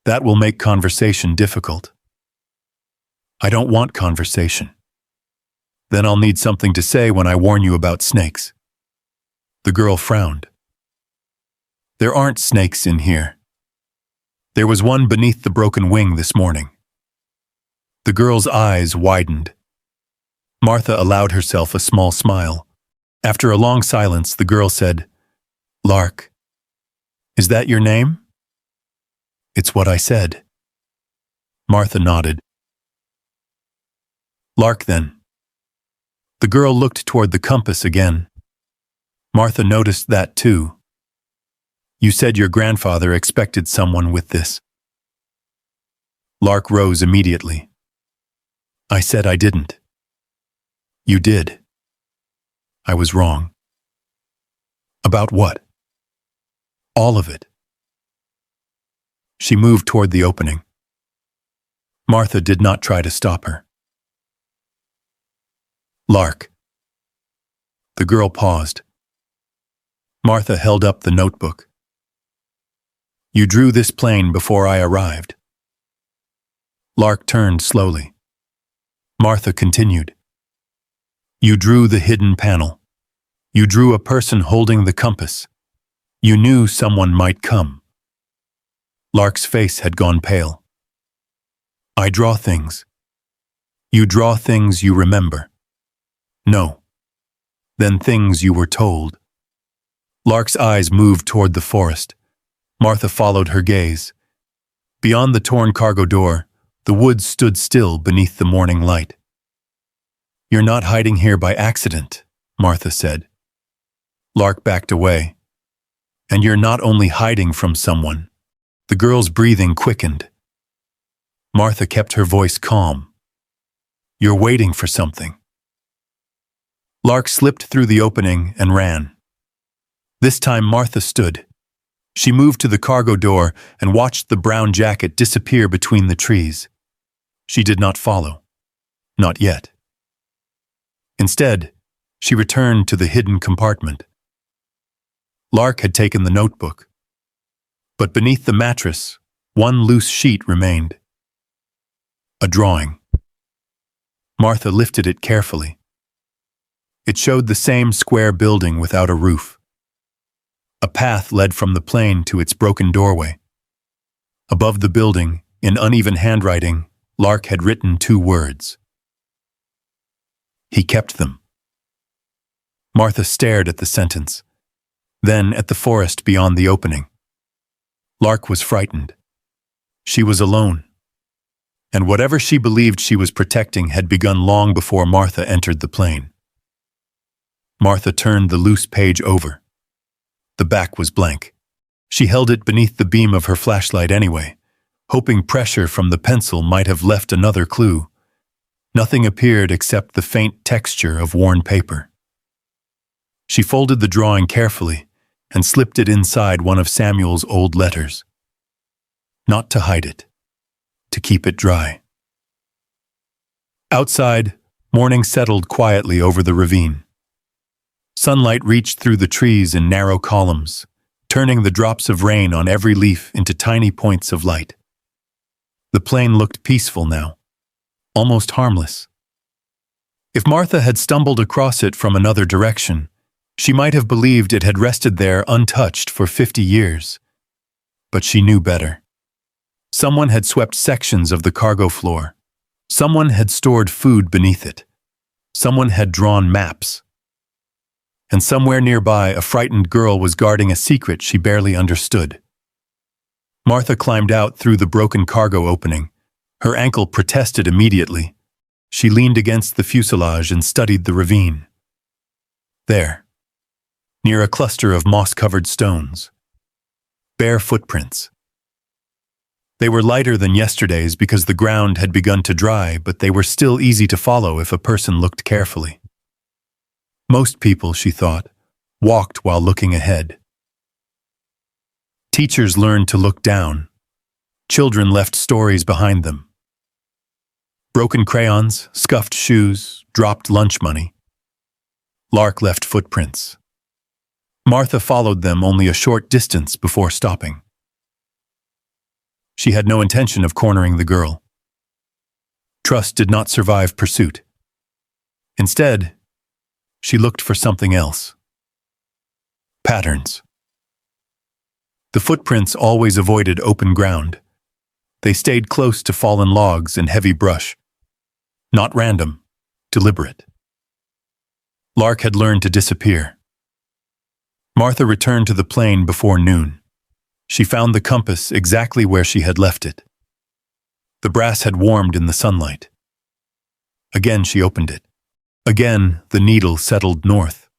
That will make conversation difficult." "I don't want conversation. Then I'll need something to say when I warn you about snakes." The girl frowned. "There aren't snakes in here. There was one beneath the broken wing this morning." The girl's eyes widened. Martha allowed herself a small smile. After a long silence, the girl said, "Lark, is that your name?" "It's what I said." Martha nodded. "Lark, then." The girl looked toward the compass again. Martha noticed that too. "You said your grandfather expected someone with this." Lark rose immediately. "I said I didn't." "You did." "I was wrong." "About what?" "All of it." She moved toward the opening. Martha did not try to stop her. "Lark." The girl paused. Martha held up the notebook. "You drew this plane before I arrived." Lark turned slowly. Martha continued. "You drew the hidden panel. You drew a person holding the compass. You knew someone might come." Lark's face had gone pale. "I draw things." "You draw things you remember." "No." "Then things you were told." Lark's eyes moved toward the forest. Martha followed her gaze. Beyond the torn cargo door, the woods stood still beneath the morning light. "You're not hiding here by accident," Martha said. Lark backed away. "And you're not only hiding from someone." The girl's breathing quickened. Martha kept her voice calm. "You're waiting for something." Lark slipped through the opening and ran. This time Martha stood. She moved to the cargo door and watched the brown jacket disappear between the trees. She did not follow. Not yet. Instead, she returned to the hidden compartment. Lark had taken the notebook, but beneath the mattress, one loose sheet remained. A drawing. Martha lifted it carefully. It showed the same square building without a roof. A path led from the plane to its broken doorway. Above the building, in uneven handwriting, Lark had written 2 words. He kept them. Martha stared at the sentence, then at the forest beyond the opening. Lark was frightened. She was alone. And whatever she believed she was protecting had begun long before Martha entered the plane. Martha turned the loose page over. The back was blank. She held it beneath the beam of her flashlight anyway, hoping pressure from the pencil might have left another clue. Nothing appeared except the faint texture of worn paper. She folded the drawing carefully and slipped it inside one of Samuel's old letters. Not to hide it, to keep it dry. Outside, morning settled quietly over the ravine. Sunlight reached through the trees in narrow columns, turning the drops of rain on every leaf into tiny points of light. The plain looked peaceful now, almost harmless. If Martha had stumbled across it from another direction, she might have believed it had rested there untouched for 50 years. But she knew better. Someone had swept sections of the cargo floor. Someone had stored food beneath it. Someone had drawn maps. And somewhere nearby, a frightened girl was guarding a secret she barely understood. Martha climbed out through the broken cargo opening. Her ankle protested immediately. She leaned against the fuselage and studied the ravine. There, near a cluster of moss-covered stones, bare footprints. They were lighter than yesterday's because the ground had begun to dry, but they were still easy to follow if a person looked carefully. Most people, she thought, walked while looking ahead. Teachers learned to look down. Children left stories behind them. Broken crayons, scuffed shoes, dropped lunch money. Lark left footprints. Martha followed them only a short distance before stopping. She had no intention of cornering the girl. Trust did not survive pursuit. Instead, she looked for something else. Patterns. The footprints always avoided open ground. They stayed close to fallen logs and heavy brush. Not random, deliberate. Lark had learned to disappear. Martha returned to the plane before noon. She found the compass exactly where she had left it. The brass had warmed in the sunlight. Again she opened it. Again the needle settled north.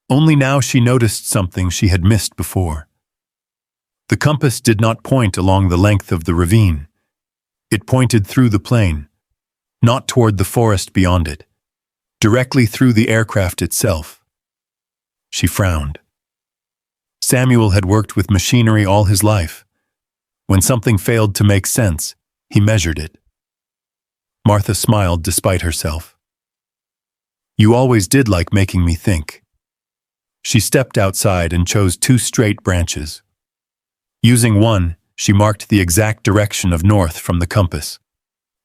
Only now she noticed something she had missed before. The compass did not point along the length of the ravine. It pointed through the plain, not toward the forest beyond it, directly through the aircraft itself. She frowned. Samuel had worked with machinery all his life. When something failed to make sense, he measured it. Martha smiled despite herself. You always did like making me think. She stepped outside and chose 2 straight branches. Using one, she marked the exact direction of north from the compass.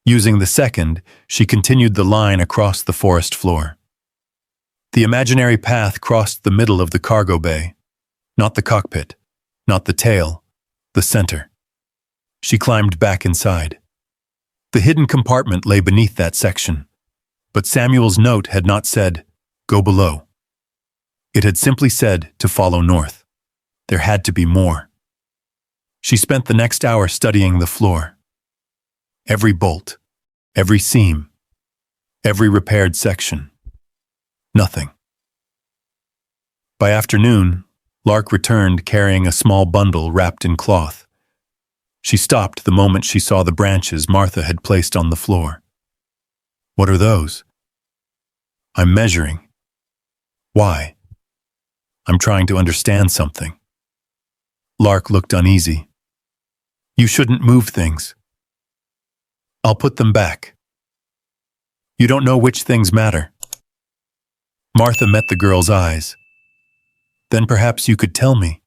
Using the second, she continued the line across the forest floor. The imaginary path crossed the middle of the cargo bay. Not the cockpit, not the tail, the center. She climbed back inside. The hidden compartment lay beneath that section, but Samuel's note had not said, "Go below." It had simply said to follow north. There had to be more. She spent the next hour studying the floor. Every bolt, every seam, every repaired section. Nothing. By afternoon, Lark returned carrying a small bundle wrapped in cloth. She stopped the moment she saw the branches Martha had placed on the floor. What are those? I'm measuring. Why? I'm trying to understand something. Lark looked uneasy. You shouldn't move things. I'll put them back. You don't know which things matter. Martha met the girl's eyes. Then perhaps you could tell me.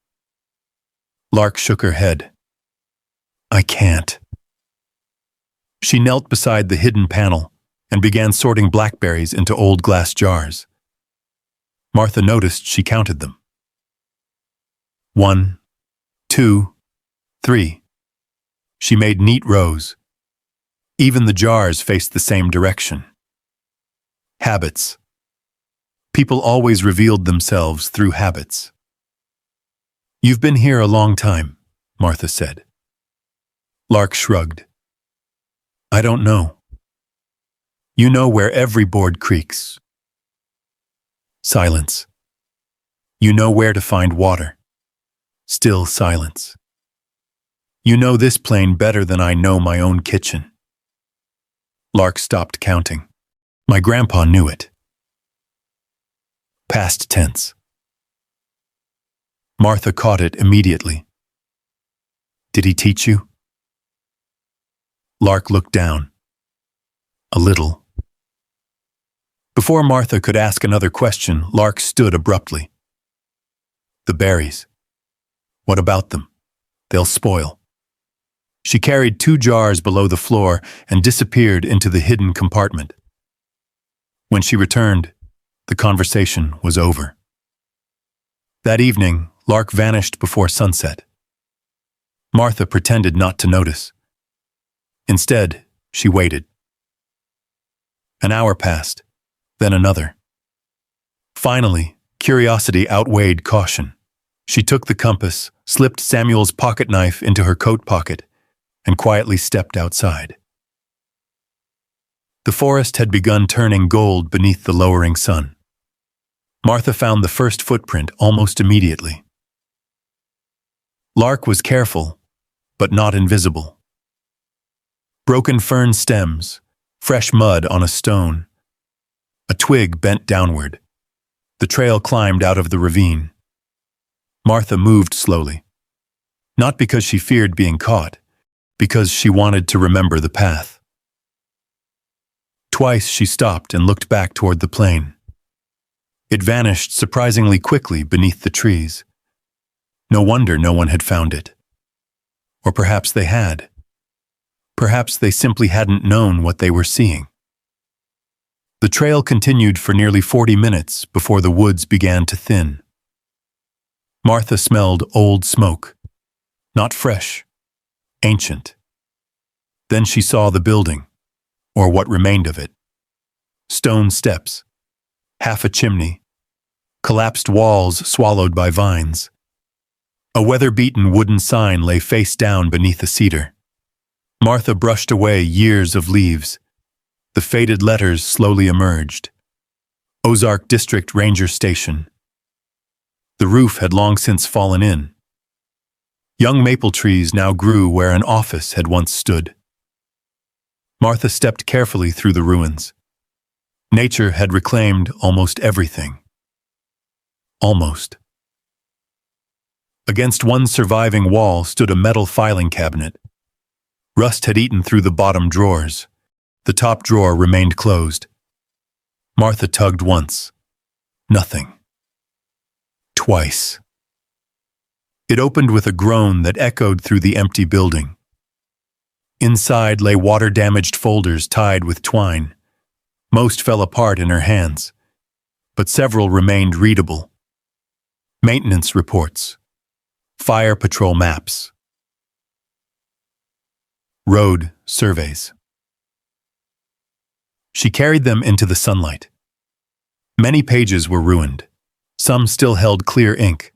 Lark shook her head. I can't. She knelt beside the hidden panel and began sorting blackberries into old glass jars. Martha noticed she counted them. 1, 2, 3. She made neat rows. Even the jars faced the same direction. Habits. People always revealed themselves through habits. You've been here a long time, Martha said. Lark shrugged. I don't know. You know where every board creaks. Silence. You know where to find water. Still silence. You know this plane better than I know my own kitchen. Lark stopped counting. My grandpa knew it. Past tense. Martha caught it immediately. Did he teach you? Lark looked down. A little. Before Martha could ask another question, Lark stood abruptly. The berries. What about them? They'll spoil. She carried 2 jars below the floor and disappeared into the hidden compartment. When she returned, the conversation was over. That evening, Lark vanished before sunset. Martha pretended not to notice. Instead, she waited. An hour passed, then another. Finally, curiosity outweighed caution. She took the compass, slipped Samuel's pocket knife into her coat pocket, and quietly stepped outside. The forest had begun turning gold beneath the lowering sun. Martha found the first footprint almost immediately. Lark was careful, but not invisible. Broken fern stems, fresh mud on a stone. A twig bent downward. The trail climbed out of the ravine. Martha moved slowly. Not because she feared being caught, because she wanted to remember the path. Twice she stopped and looked back toward the plain. It vanished surprisingly quickly beneath the trees. No wonder no one had found it. Or perhaps they had. Perhaps they simply hadn't known what they were seeing. The trail continued for nearly 40 minutes before the woods began to thin. Martha smelled old smoke. Not fresh. Ancient. Then she saw the building, or what remained of it. Stone steps. Half a chimney. Collapsed walls swallowed by vines. A weather-beaten wooden sign lay face down beneath a cedar. Martha brushed away years of leaves. The faded letters slowly emerged. Ozark District Ranger Station. The roof had long since fallen in. Young maple trees now grew where an office had once stood. Martha stepped carefully through the ruins. Nature had reclaimed almost everything. Almost. Against one surviving wall stood a metal filing cabinet. Rust had eaten through the bottom drawers. The top drawer remained closed. Martha tugged once. Nothing. Twice. It opened with a groan that echoed through the empty building. Inside lay water-damaged folders tied with twine. Most fell apart in her hands, but several remained readable. Maintenance reports. Fire patrol maps. Road surveys. She carried them into the sunlight. Many pages were ruined. Some still held clear ink.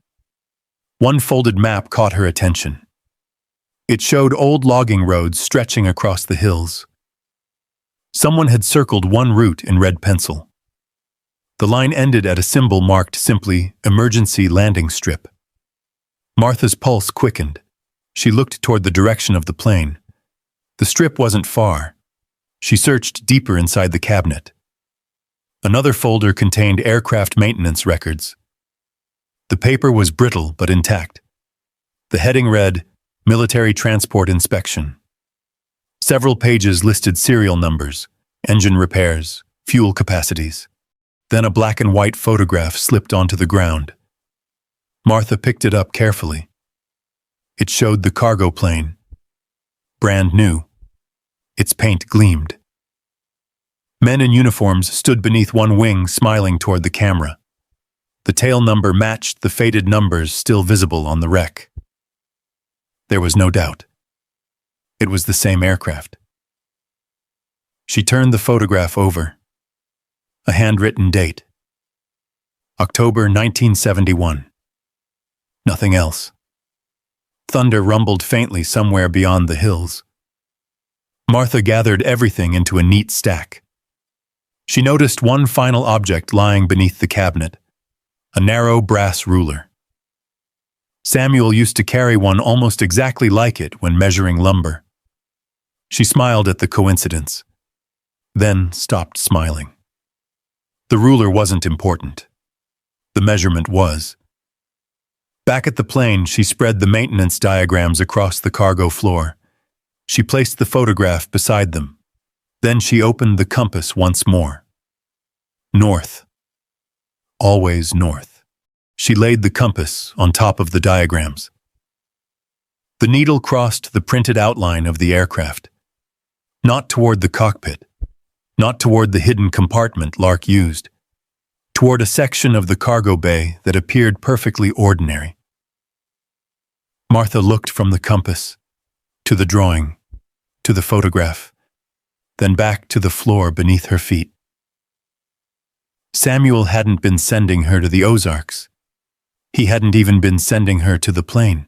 One folded map caught her attention. It showed old logging roads stretching across the hills. Someone had circled one route in red pencil. The line ended at a symbol marked simply Emergency Landing Strip. Martha's pulse quickened. She looked toward the direction of the plane. The strip wasn't far. She searched deeper inside the cabinet. Another folder contained aircraft maintenance records. The paper was brittle but intact. The heading read, Military Transport Inspection. Several pages listed serial numbers, engine repairs, fuel capacities. Then a black and white photograph slipped onto the ground. Martha picked it up carefully. It showed the cargo plane. Brand new. Its paint gleamed. Men in uniforms stood beneath one wing, smiling toward the camera. The tail number matched the faded numbers still visible on the wreck. There was no doubt. It was the same aircraft. She turned the photograph over. A handwritten date. October 1971. Nothing else. Thunder rumbled faintly somewhere beyond the hills. Martha gathered everything into a neat stack. She noticed one final object lying beneath the cabinet, a narrow brass ruler. Samuel used to carry one almost exactly like it when measuring lumber. She smiled at the coincidence, then stopped smiling. The ruler wasn't important. The measurement was. Back at the plane, she spread the maintenance diagrams across the cargo floor. She placed the photograph beside them. Then she opened the compass once more. North. Always north. She laid the compass on top of the diagrams. The needle crossed the printed outline of the aircraft. Not toward the cockpit. Not toward the hidden compartment Lark used. Toward a section of the cargo bay that appeared perfectly ordinary. Martha looked from the compass, to the drawing, to the photograph, then back to the floor beneath her feet. Samuel hadn't been sending her to the Ozarks. He hadn't even been sending her to the plane.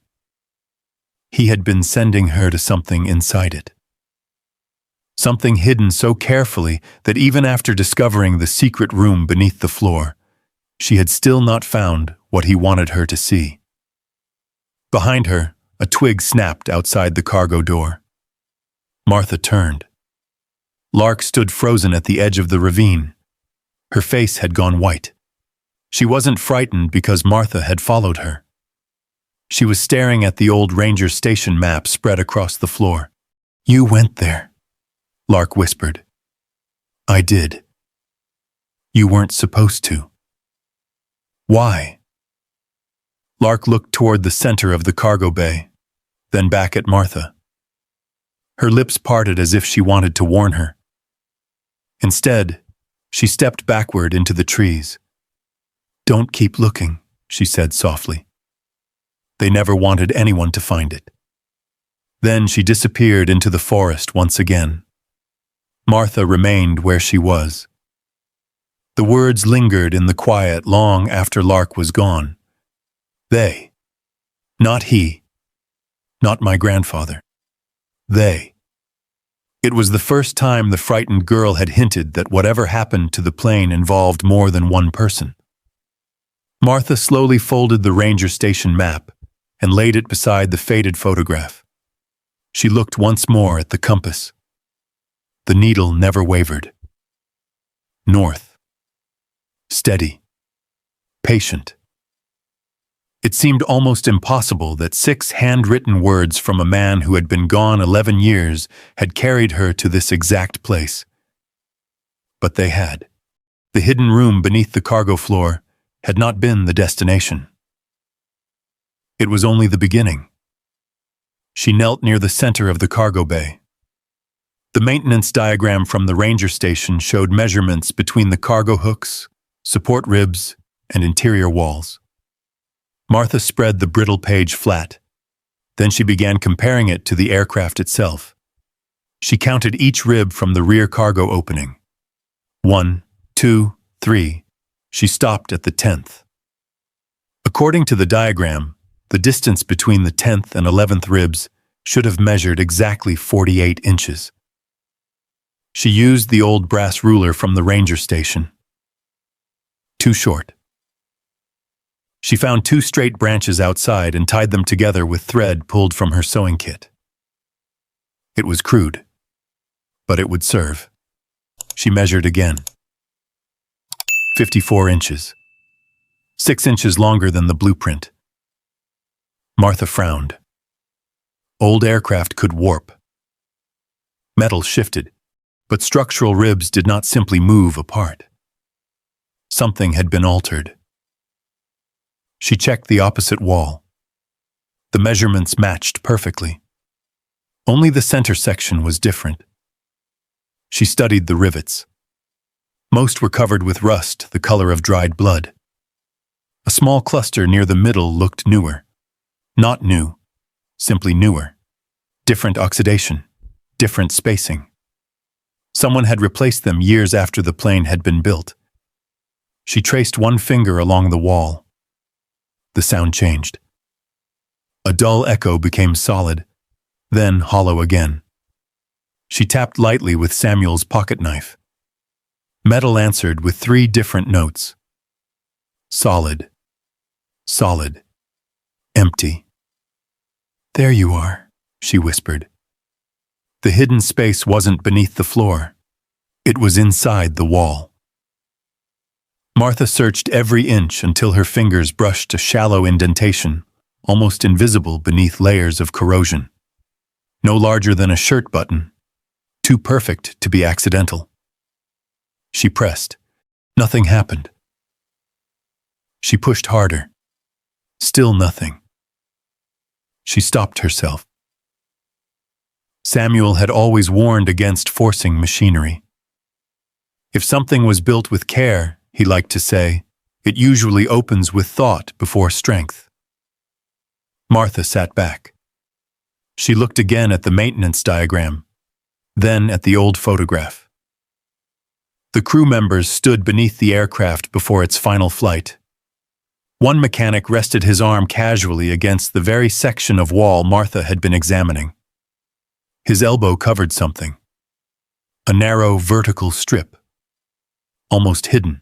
He had been sending her to something inside it. Something hidden so carefully that even after discovering the secret room beneath the floor, she had still not found what he wanted her to see. Behind her, a twig snapped outside the cargo door. Martha turned. Lark stood frozen at the edge of the ravine. Her face had gone white. She wasn't frightened because Martha had followed her. She was staring at the old ranger station map spread across the floor. "You went there," Lark whispered. "I did. You weren't supposed to." "Why?" Lark looked toward the center of the cargo bay, then back at Martha. Her lips parted as if she wanted to warn her. Instead, she stepped backward into the trees. "Don't keep looking," she said softly. They never wanted anyone to find it. Then she disappeared into the forest once again. Martha remained where she was. The words lingered in the quiet long after Lark was gone. They. Not he. Not my grandfather. They. It was the first time the frightened girl had hinted that whatever happened to the plane involved more than one person. Martha slowly folded the ranger station map and laid it beside the faded photograph. She looked once more at the compass. The needle never wavered. North. Steady. Patient. It seemed almost impossible that 6 handwritten words from a man who had been gone 11 years had carried her to this exact place. But they had. The hidden room beneath the cargo floor had not been the destination. It was only the beginning. She knelt near the center of the cargo bay. The maintenance diagram from the ranger station showed measurements between the cargo hooks, support ribs, and interior walls. Martha spread the brittle page flat. Then she began comparing it to the aircraft itself. She counted each rib from the rear cargo opening. 1, 2, 3. She stopped at the 10th. According to the diagram, the distance between the 10th and 11th ribs should have measured exactly 48 inches. She used the old brass ruler from the ranger station. Too short. She found 2 straight branches outside and tied them together with thread pulled from her sewing kit. It was crude, but it would serve. She measured again. 54 inches. 6 inches longer than the blueprint. Martha frowned. Old aircraft could warp. Metal shifted. But structural ribs did not simply move apart. Something had been altered. She checked the opposite wall. The measurements matched perfectly. Only the center section was different. She studied the rivets. Most were covered with rust, the color of dried blood. A small cluster near the middle looked newer. Not new, simply newer. Different oxidation, different spacing. Someone had replaced them years after the plane had been built. She traced one finger along the wall. The sound changed. A dull echo became solid, then hollow again. She tapped lightly with Samuel's pocket knife. Metal answered with 3 different notes. Solid. Solid. Empty. "There you are," she whispered. The hidden space wasn't beneath the floor. It was inside the wall. Martha searched every inch until her fingers brushed a shallow indentation, almost invisible beneath layers of corrosion. No larger than a shirt button, too perfect to be accidental. She pressed. Nothing happened. She pushed harder. Still nothing. She stopped herself. Samuel had always warned against forcing machinery. If something was built with care, he liked to say, it usually opens with thought before strength. Martha sat back. She looked again at the maintenance diagram, then at the old photograph. The crew members stood beneath the aircraft before its final flight. One mechanic rested his arm casually against the very section of wall Martha had been examining. His elbow covered something. A narrow, vertical strip, almost hidden.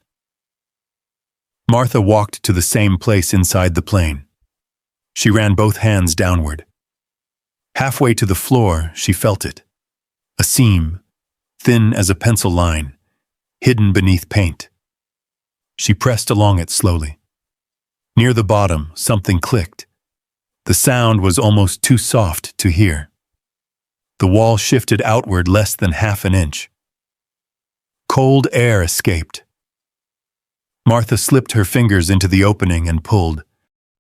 Martha walked to the same place inside the plane. She ran both hands downward. Halfway to the floor, she felt it. A seam, thin as a pencil line, hidden beneath paint. She pressed along it slowly. Near the bottom, something clicked. The sound was almost too soft to hear. The wall shifted outward less than half an inch. Cold air escaped. Martha slipped her fingers into the opening and pulled.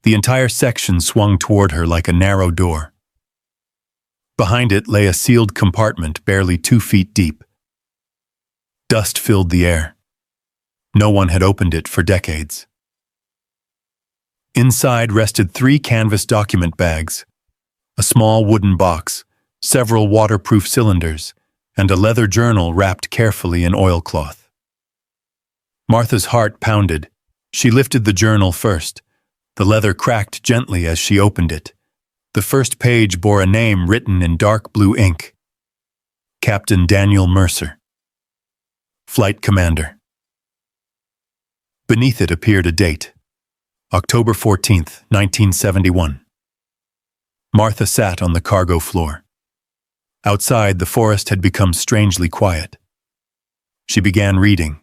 The entire section swung toward her like a narrow door. Behind it lay a sealed compartment barely 2 feet deep. Dust filled the air. No one had opened it for decades. Inside rested 3 canvas document bags, a small wooden box, several waterproof cylinders, and a leather journal wrapped carefully in oilcloth. Martha's heart pounded. She lifted the journal first. The leather cracked gently as she opened it. The first page bore a name written in dark blue ink. Captain Daniel Mercer. Flight Commander. Beneath it appeared a date. October 14th, 1971. Martha sat on the cargo floor. Outside, the forest had become strangely quiet. She began reading.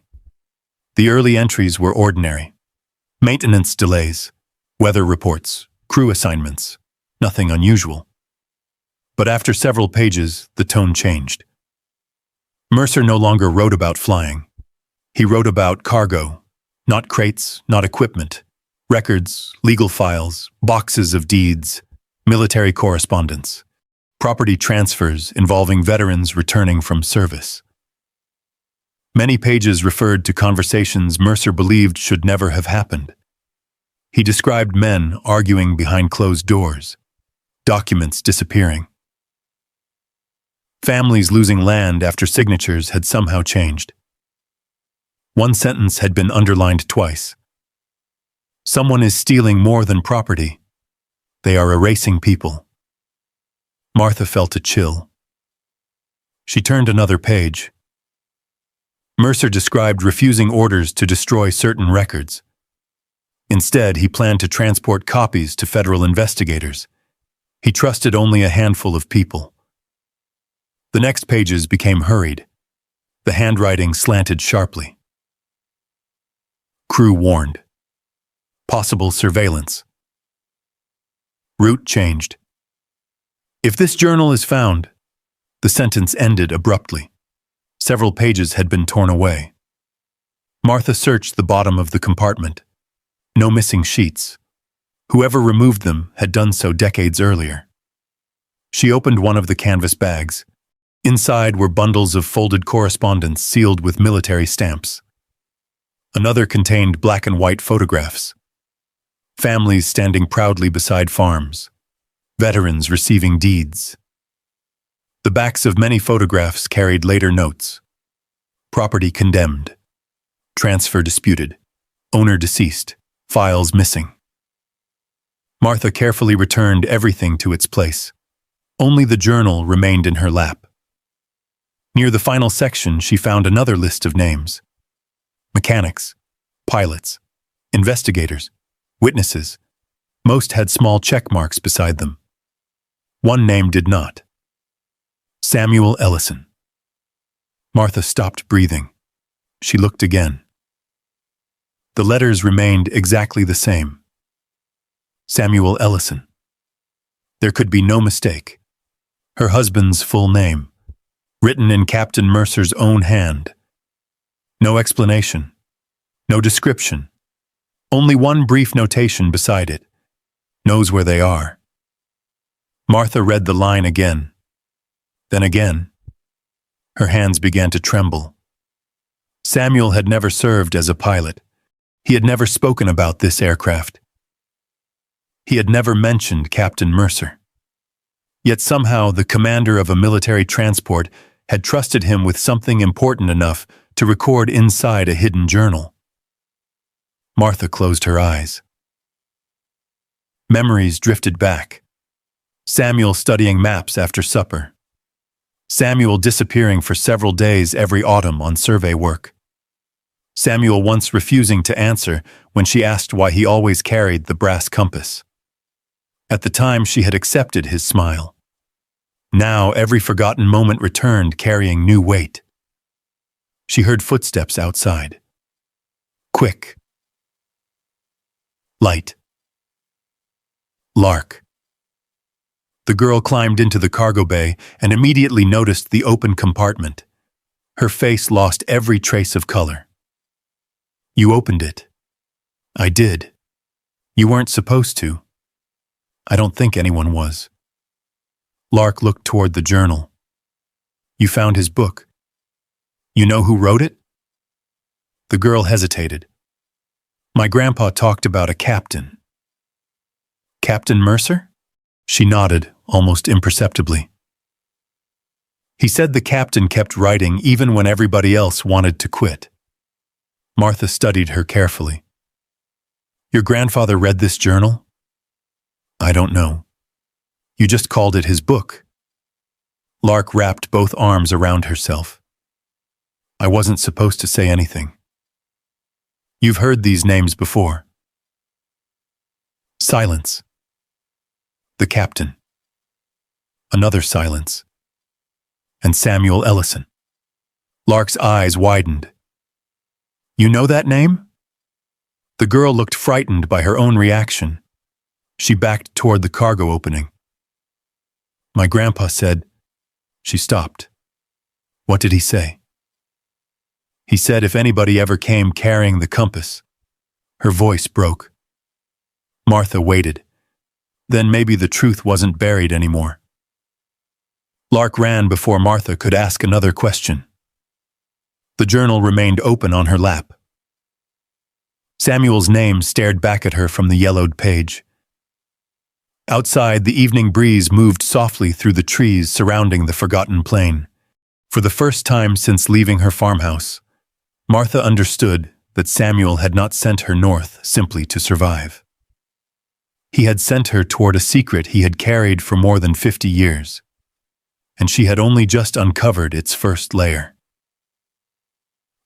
The early entries were ordinary. Maintenance delays, weather reports, crew assignments, nothing unusual. But after several pages, the tone changed. Mercer no longer wrote about flying. He wrote about cargo, not crates, not equipment. Records, legal files, boxes of deeds, military correspondence, property transfers involving veterans returning from service. Many pages referred to conversations Mercer believed should never have happened. He described men arguing behind closed doors, documents disappearing. Families losing land after signatures had somehow changed. One sentence had been underlined twice. Someone is stealing more than property. They are erasing people. Martha felt a chill. She turned another page. Mercer described refusing orders to destroy certain records. Instead, he planned to transport copies to federal investigators. He trusted only a handful of people. The next pages became hurried. The handwriting slanted sharply. Crew warned. Possible surveillance. Route changed. If this journal is found, the sentence ended abruptly. Several pages had been torn away. Martha searched the bottom of the compartment. No missing sheets. Whoever removed them had done so decades earlier. She opened one of the canvas bags. Inside were bundles of folded correspondence sealed with military stamps. Another contained black and white photographs. Families standing proudly beside farms. Veterans receiving deeds. The backs of many photographs carried later notes. Property condemned. Transfer disputed. Owner deceased. Files missing. Martha carefully returned everything to its place. Only the journal remained in her lap. Near the final section, she found another list of names. Mechanics, pilots, investigators, witnesses. Most had small check marks beside them. One name did not. Samuel Ellison. Martha stopped breathing. She looked again. The letters remained exactly the same. Samuel Ellison. There could be no mistake. Her husband's full name, written in Captain Mercer's own hand. No explanation. No description. Only one brief notation beside it. Knows where they are. Martha read the line again. Then again. Her hands began to tremble. Samuel had never served as a pilot. He had never spoken about this aircraft. He had never mentioned Captain Mercer. Yet somehow the commander of a military transport had trusted him with something important enough to record inside a hidden journal. Martha closed her eyes. Memories drifted back. Samuel studying maps after supper. Samuel disappearing for several days every autumn on survey work. Samuel once refusing to answer when she asked why he always carried the brass compass. At the time, she had accepted his smile. Now, every forgotten moment returned carrying new weight. She heard footsteps outside. Quick. Light. Lark. The girl climbed into the cargo bay and immediately noticed the open compartment. Her face lost every trace of color. You opened it. I did. You weren't supposed to. I don't think anyone was. Lark looked toward the journal. You found his book. You know who wrote it? The girl hesitated. My grandpa talked about a captain. Captain Mercer? She nodded, almost imperceptibly. He said the captain kept writing even when everybody else wanted to quit. Martha studied her carefully. Your grandfather read this journal? I don't know. You just called it his book. Lark wrapped both arms around herself. I wasn't supposed to say anything. You've heard these names before. Silence. The captain. Another silence. And Samuel Ellison. Lark's eyes widened. You know that name? The girl looked frightened by her own reaction. She backed toward the cargo opening. My grandpa said... She stopped. What did he say? He said if anybody ever came carrying the compass. Her voice broke. Martha waited. Then maybe the truth wasn't buried anymore. Lark ran before Martha could ask another question. The journal remained open on her lap. Samuel's name stared back at her from the yellowed page. Outside, the evening breeze moved softly through the trees surrounding the forgotten plain. For the first time since leaving her farmhouse, Martha understood that Samuel had not sent her north simply to survive. He had sent her toward a secret he had carried for more than 50 years, and she had only just uncovered its first layer.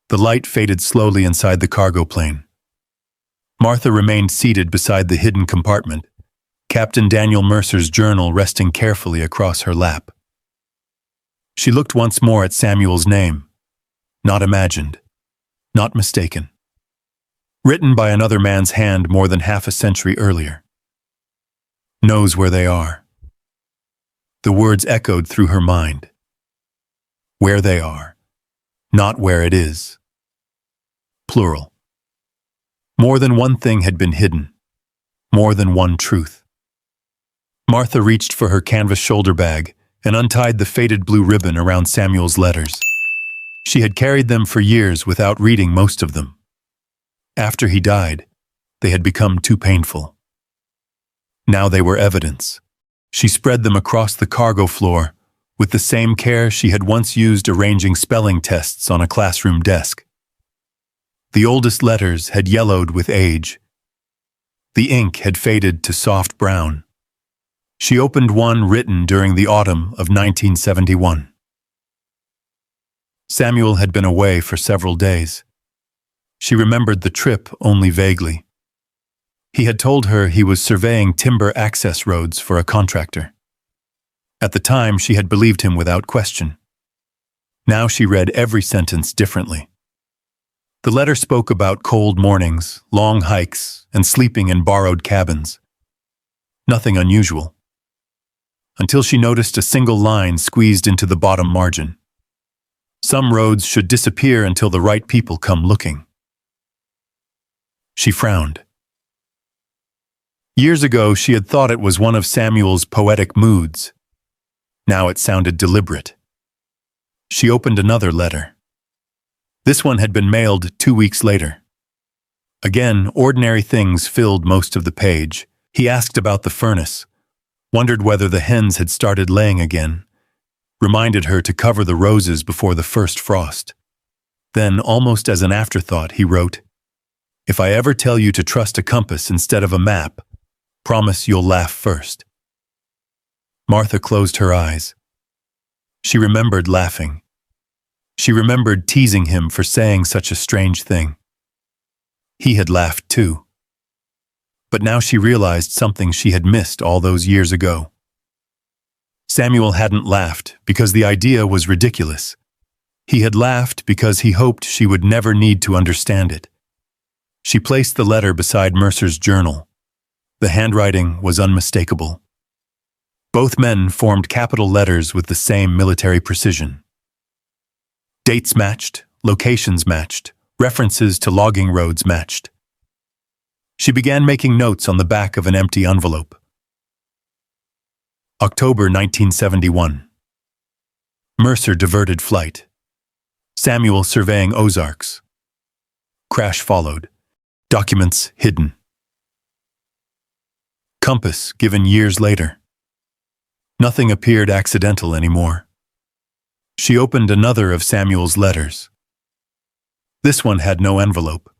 The light faded slowly inside the cargo plane. Martha remained seated beside the hidden compartment, Captain Daniel Mercer's journal resting carefully across her lap. She looked once more at Samuel's name, not imagined, not mistaken. Written by another man's hand more than half a century earlier. Knows where they are. The words echoed through her mind. Where they are, not where it is. Plural. More than one thing had been hidden. More than one truth. Martha reached for her canvas shoulder bag and untied the faded blue ribbon around Samuel's letters. She had carried them for years without reading most of them. After he died, they had become too painful. Now they were evidence. She spread them across the cargo floor with the same care she had once used arranging spelling tests on a classroom desk. The oldest letters had yellowed with age. The ink had faded to soft brown. She opened one written during the autumn of 1971. Samuel had been away for several days. She remembered the trip only vaguely. He had told her he was surveying timber access roads for a contractor. At the time, she had believed him without question. Now she read every sentence differently. The letter spoke about cold mornings, long hikes, and sleeping in borrowed cabins. Nothing unusual. Until she noticed a single line squeezed into the bottom margin. Some roads should disappear until the right people come looking. She frowned. Years ago, she had thought it was one of Samuel's poetic moods. Now it sounded deliberate. She opened another letter. This one had been mailed 2 weeks later. Again, ordinary things filled most of the page. He asked about the furnace, wondered whether the hens had started laying again, reminded her to cover the roses before the first frost. Then, almost as an afterthought, he wrote, "If I ever tell you to trust a compass instead of a map, promise you'll laugh first." Martha closed her eyes. She remembered laughing. She remembered teasing him for saying such a strange thing. He had laughed too. But now she realized something she had missed all those years ago. Samuel hadn't laughed because the idea was ridiculous. He had laughed because he hoped she would never need to understand it. She placed the letter beside Mercer's journal. The handwriting was unmistakable. Both men formed capital letters with the same military precision. Dates matched, locations matched, references to logging roads matched. She began making notes on the back of an empty envelope. October 1971. Mercer diverted flight. Samuel surveying Ozarks. Crash followed. Documents hidden. Compass given years later. Nothing appeared accidental anymore. She opened another of Samuel's letters. This one had no envelope.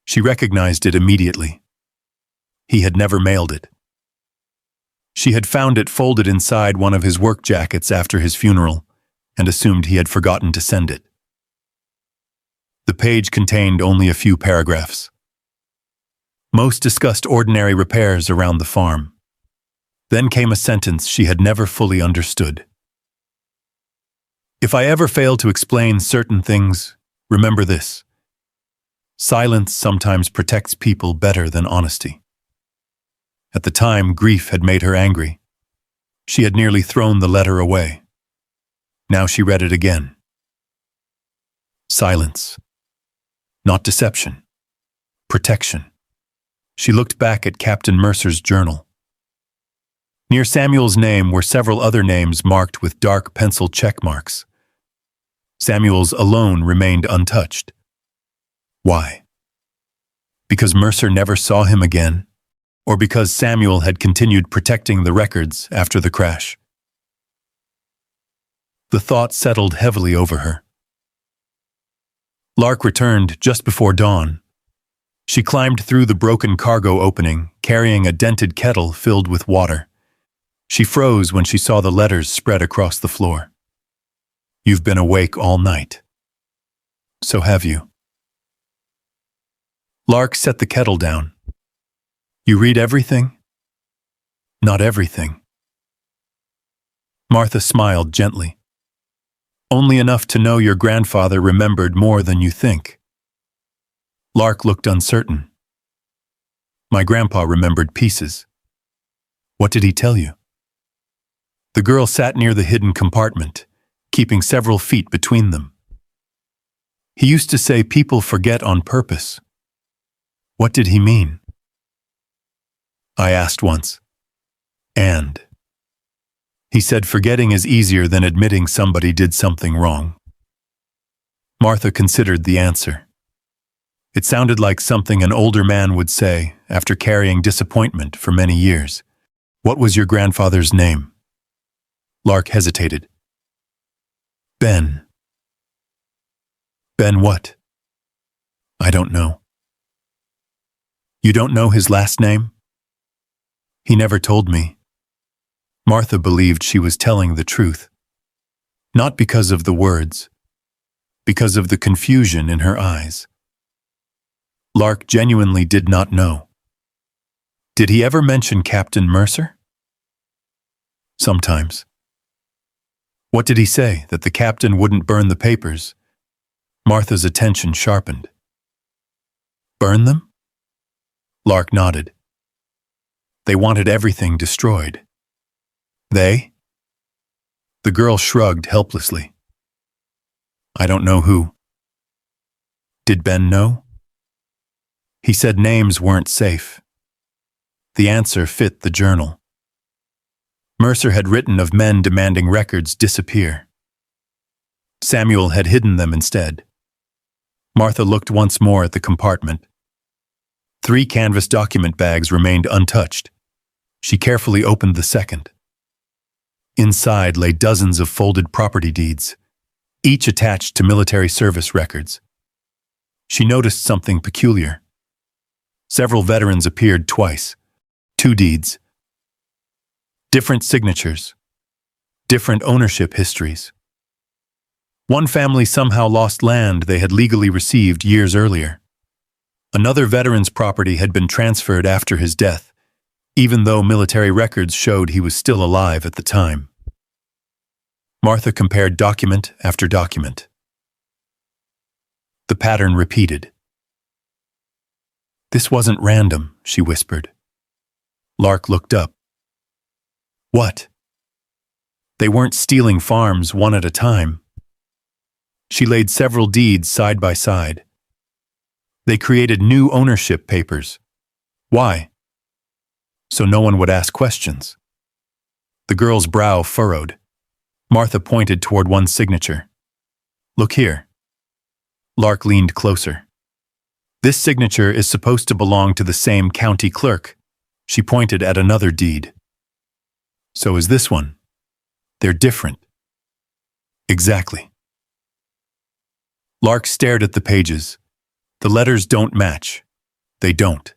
She recognized it immediately. He had never mailed it. She had found it folded inside one of his work jackets after his funeral and assumed he had forgotten to send it. The page contained only a few paragraphs. Most discussed ordinary repairs around the farm. Then came a sentence she had never fully understood. If I ever fail to explain certain things, remember this. Silence sometimes protects people better than honesty. At the time, grief had made her angry. She had nearly thrown the letter away. Now she read it again. Silence. Not deception. Protection. She looked back at Captain Mercer's journal. Near Samuel's name were several other names marked with dark pencil check marks. Samuel's alone remained untouched. Why? Because Mercer never saw him again, or because Samuel had continued protecting the records after the crash? The thought settled heavily over her. Lark returned just before dawn. She climbed through the broken cargo opening, carrying a dented kettle filled with water. She froze when she saw the letters spread across the floor. You've been awake all night. So have you. Lark set the kettle down. You read everything? Not everything. Martha smiled gently. Only enough to know your grandfather remembered more than you think. Lark looked uncertain. My grandpa remembered pieces. What did he tell you? The girl sat near the hidden compartment, keeping several feet between them. He used to say people forget on purpose. What did he mean? I asked once. And he said forgetting is easier than admitting somebody did something wrong. Martha considered the answer. It sounded like something an older man would say after carrying disappointment for many years. What was your grandfather's name? Lark hesitated. Ben. Ben what? I don't know. You don't know his last name? He never told me. Martha believed she was telling the truth. Not because of the words, because of the confusion in her eyes. Lark genuinely did not know. Did he ever mention Captain Mercer? Sometimes. What did he say, that the captain wouldn't burn the papers? Martha's attention sharpened. Burn them? Lark nodded. They wanted everything destroyed. They? The girl shrugged helplessly. I don't know who. Did Ben know? He said names weren't safe. The answer fit the journal. Mercer had written of men demanding records disappear. Samuel had hidden them instead. Martha looked once more at the compartment. 3 canvas document bags remained untouched. She carefully opened the second. Inside lay dozens of folded property deeds, each attached to military service records. She noticed something peculiar. Several veterans appeared twice. 2 deeds. Different signatures. Different ownership histories. One family somehow lost land they had legally received years earlier. Another veteran's property had been transferred after his death, even though military records showed he was still alive at the time. Martha compared document after document. The pattern repeated. This wasn't random, she whispered. Lark looked up. What? They weren't stealing farms one at a time. She laid several deeds side by side. They created new ownership papers. Why? So no one would ask questions. The girl's brow furrowed. Martha pointed toward one signature. Look here. Lark leaned closer. This signature is supposed to belong to the same county clerk. She pointed at another deed. So is this one. They're different. Exactly. Lark stared at the pages. The letters don't match. They don't.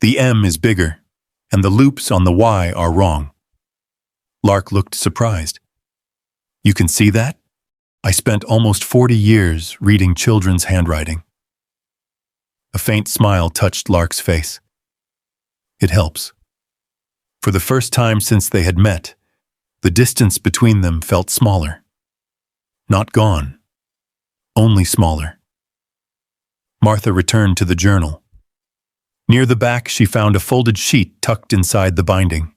The M is bigger, and the loops on the Y are wrong. Lark looked surprised. You can see that? I spent almost 40 years reading children's handwriting. A faint smile touched Lark's face. It helps. For the first time since they had met, the distance between them felt smaller. Not gone, only smaller. Martha returned to the journal. Near the back, she found a folded sheet tucked inside the binding.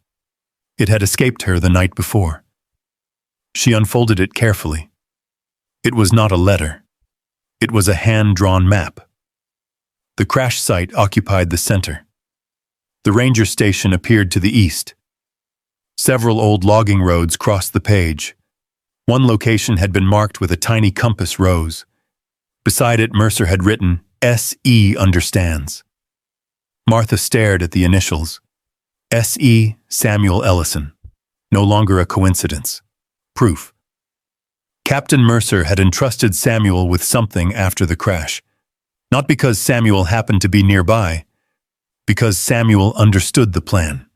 It had escaped her the night before. She unfolded it carefully. It was not a letter. It was a hand-drawn map. The crash site occupied the center. The ranger station appeared to the east. Several old logging roads crossed the page. One location had been marked with a tiny compass rose. Beside it, Mercer had written, S.E. understands. Martha stared at the initials. S.E. Samuel Ellison. No longer a coincidence. Proof. Captain Mercer had entrusted Samuel with something after the crash. Not because Samuel happened to be nearby, because Samuel understood the plan.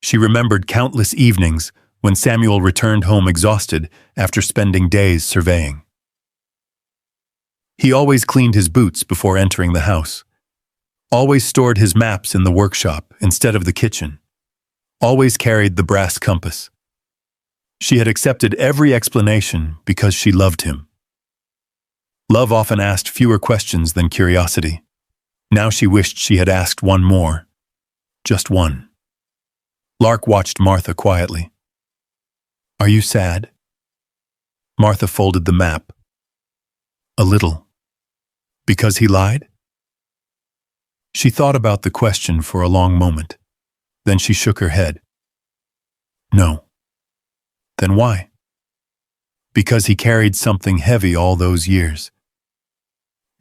She remembered countless evenings when Samuel returned home exhausted after spending days surveying. He always cleaned his boots before entering the house. Always stored his maps in the workshop instead of the kitchen. Always carried the brass compass. She had accepted every explanation because she loved him. Love often asked fewer questions than curiosity. Now she wished she had asked one more. Just one. Lark watched Martha quietly. Are you sad? Martha folded the map. A little. Because he lied? She thought about the question for a long moment. Then she shook her head. No. Then why? Because he carried something heavy all those years.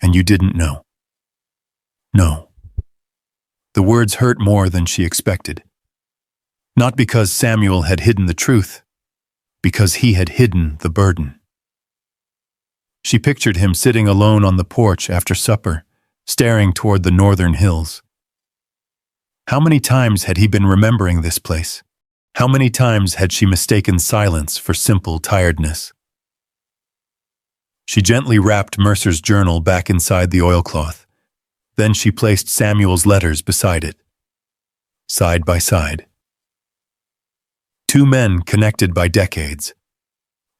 And you didn't know. No. The words hurt more than she expected. Not because Samuel had hidden the truth, because he had hidden the burden. She pictured him sitting alone on the porch after supper, staring toward the northern hills. How many times had he been remembering this place? How many times had she mistaken silence for simple tiredness? She gently wrapped Mercer's journal back inside the oilcloth. Then she placed Samuel's letters beside it, side by side. Two men connected by decades.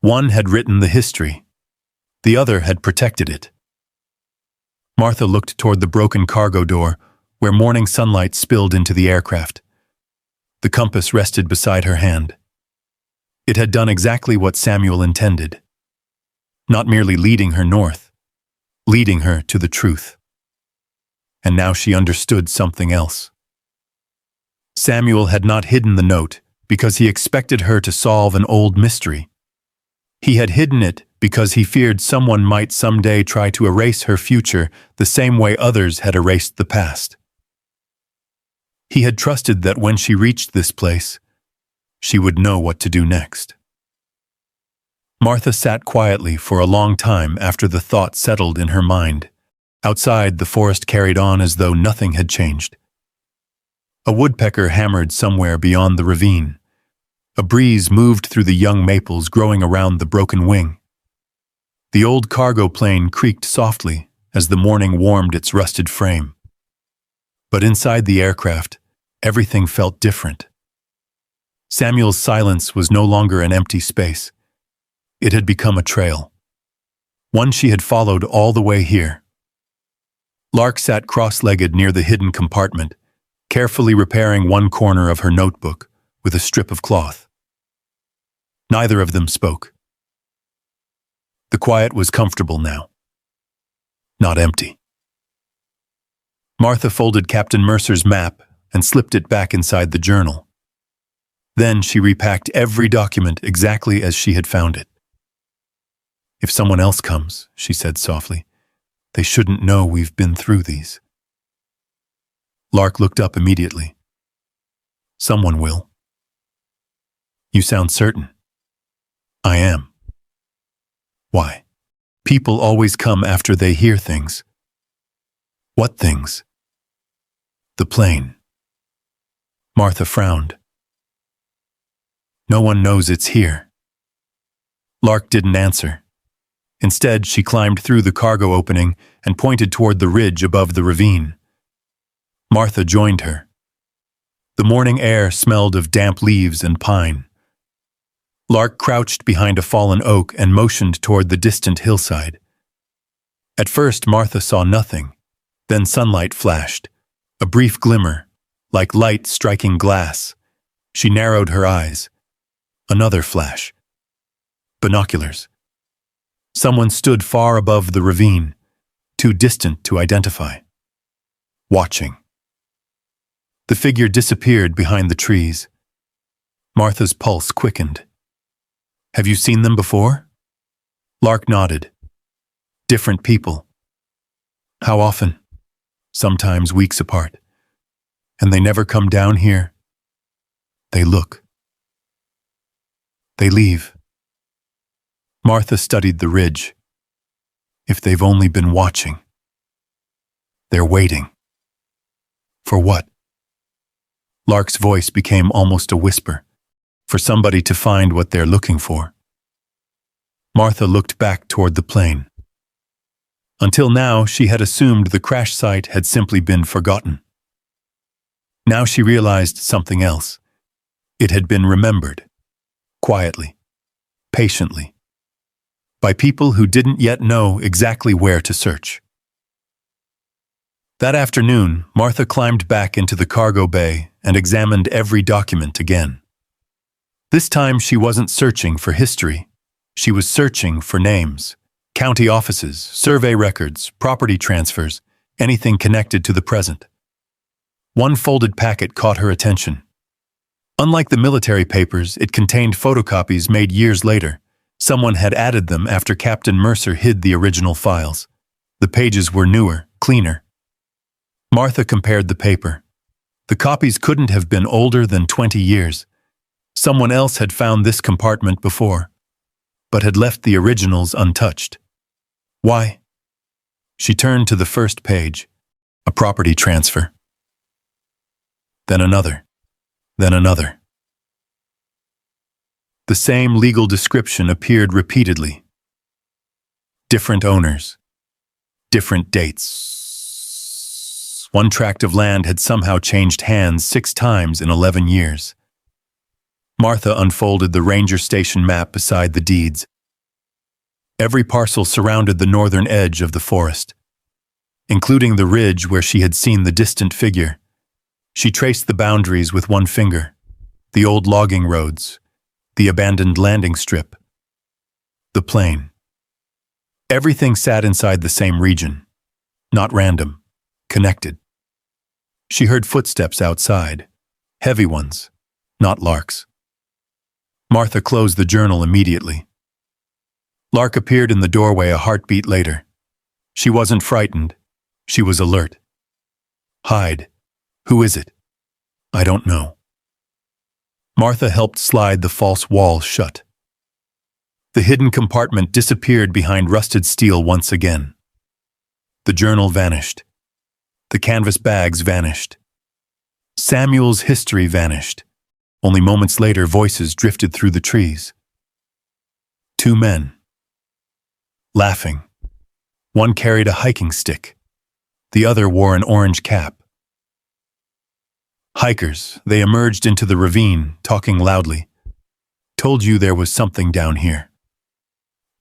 One had written the history. The other had protected it. Martha looked toward the broken cargo door, where morning sunlight spilled into the aircraft. The compass rested beside her hand. It had done exactly what Samuel intended. Not merely leading her north, leading her to the truth. And now she understood something else. Samuel had not hidden the note because he expected her to solve an old mystery. He had hidden it because he feared someone might someday try to erase her future the same way others had erased the past. He had trusted that when she reached this place, she would know what to do next. Martha sat quietly for a long time after the thought settled in her mind. Outside, the forest carried on as though nothing had changed. A woodpecker hammered somewhere beyond the ravine. A breeze moved through the young maples growing around the broken wing. The old cargo plane creaked softly as the morning warmed its rusted frame. But inside the aircraft, everything felt different. Samuel's silence was no longer an empty space. It had become a trail. One she had followed all the way here. Lark sat cross-legged near the hidden compartment, carefully repairing one corner of her notebook with a strip of cloth. Neither of them spoke. The quiet was comfortable now, not empty. Martha folded Captain Mercer's map and slipped it back inside the journal. Then she repacked every document exactly as she had found it. If someone else comes, she said softly, they shouldn't know we've been through these. Lark looked up immediately. Someone will. You sound certain. I am. Why? People always come after they hear things. What things? The plane. Martha frowned. No one knows it's here. Lark didn't answer. Instead, she climbed through the cargo opening and pointed toward the ridge above the ravine. Martha joined her. The morning air smelled of damp leaves and pine. Lark crouched behind a fallen oak and motioned toward the distant hillside. At first, Martha saw nothing. Then sunlight flashed, a brief glimmer, like light striking glass. She narrowed her eyes. Another flash. Binoculars. Someone stood far above the ravine, too distant to identify. Watching. The figure disappeared behind the trees. Martha's pulse quickened. Have you seen them before? Lark nodded. Different people. How often? Sometimes weeks apart. And they never come down here. They look. They leave. Martha studied the ridge. If they've only been watching. They're waiting. For what? Lark's voice became almost a whisper. For somebody to find what they're looking for. Martha looked back toward the plane. Until now, she had assumed the crash site had simply been forgotten. Now she realized something else. It had been remembered. Quietly. Patiently. By people who didn't yet know exactly where to search. That afternoon, Martha climbed back into the cargo bay and examined every document again. This time she wasn't searching for history. She was searching for names, County offices, survey records, property transfers, anything connected to the present. One folded packet caught her attention. Unlike the military papers, it contained photocopies made years later. Someone had added them after Captain Mercer hid the original files. The pages were newer, cleaner. Martha compared the paper. The copies couldn't have been older than 20 years. Someone else had found this compartment before, but had left the originals untouched. Why? She turned to the first page. A property transfer. Then another. Then another. The same legal description appeared repeatedly. Different owners. Different dates. One tract of land had somehow changed hands 6 times in 11 years. Martha unfolded the ranger station map beside the deeds. Every parcel surrounded the northern edge of the forest, including the ridge where she had seen the distant figure. She traced the boundaries with one finger, the old logging roads, the abandoned landing strip, the plain. Everything sat inside the same region, not random, connected. She heard footsteps outside, heavy ones, not Lark's. Martha closed the journal immediately. Lark appeared in the doorway a heartbeat later. She wasn't frightened. She was alert. Hide. Who is it? I don't know. Martha helped slide the false wall shut. The hidden compartment disappeared behind rusted steel once again. The journal vanished. The canvas bags vanished. Samuel's history vanished. Only moments later, voices drifted through the trees. 2 men. Laughing. One carried a hiking stick. The other wore an orange cap. Hikers, they emerged into the ravine, talking loudly. Told you there was something down here.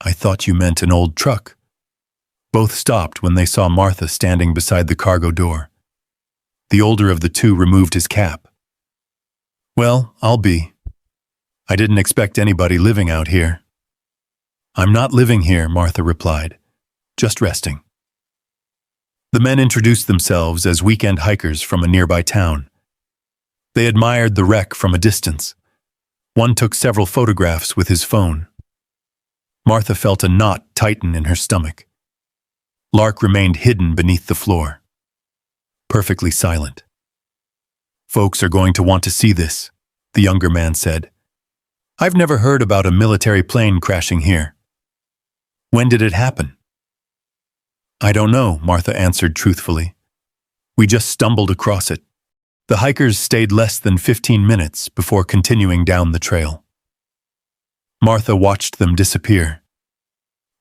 I thought you meant an old truck. Both stopped when they saw Martha standing beside the cargo door. The older of the two removed his cap. Well, I'll be. I didn't expect anybody living out here. I'm not living here, Martha replied. Just resting. The men introduced themselves as weekend hikers from a nearby town. They admired the wreck from a distance. One took several photographs with his phone. Martha felt a knot tighten in her stomach. Lark remained hidden beneath the floor, perfectly silent. Folks are going to want to see this, the younger man said. I've never heard about a military plane crashing here. When did it happen? I don't know, Martha answered truthfully. We just stumbled across it. The hikers stayed less than 15 minutes before continuing down the trail. Martha watched them disappear.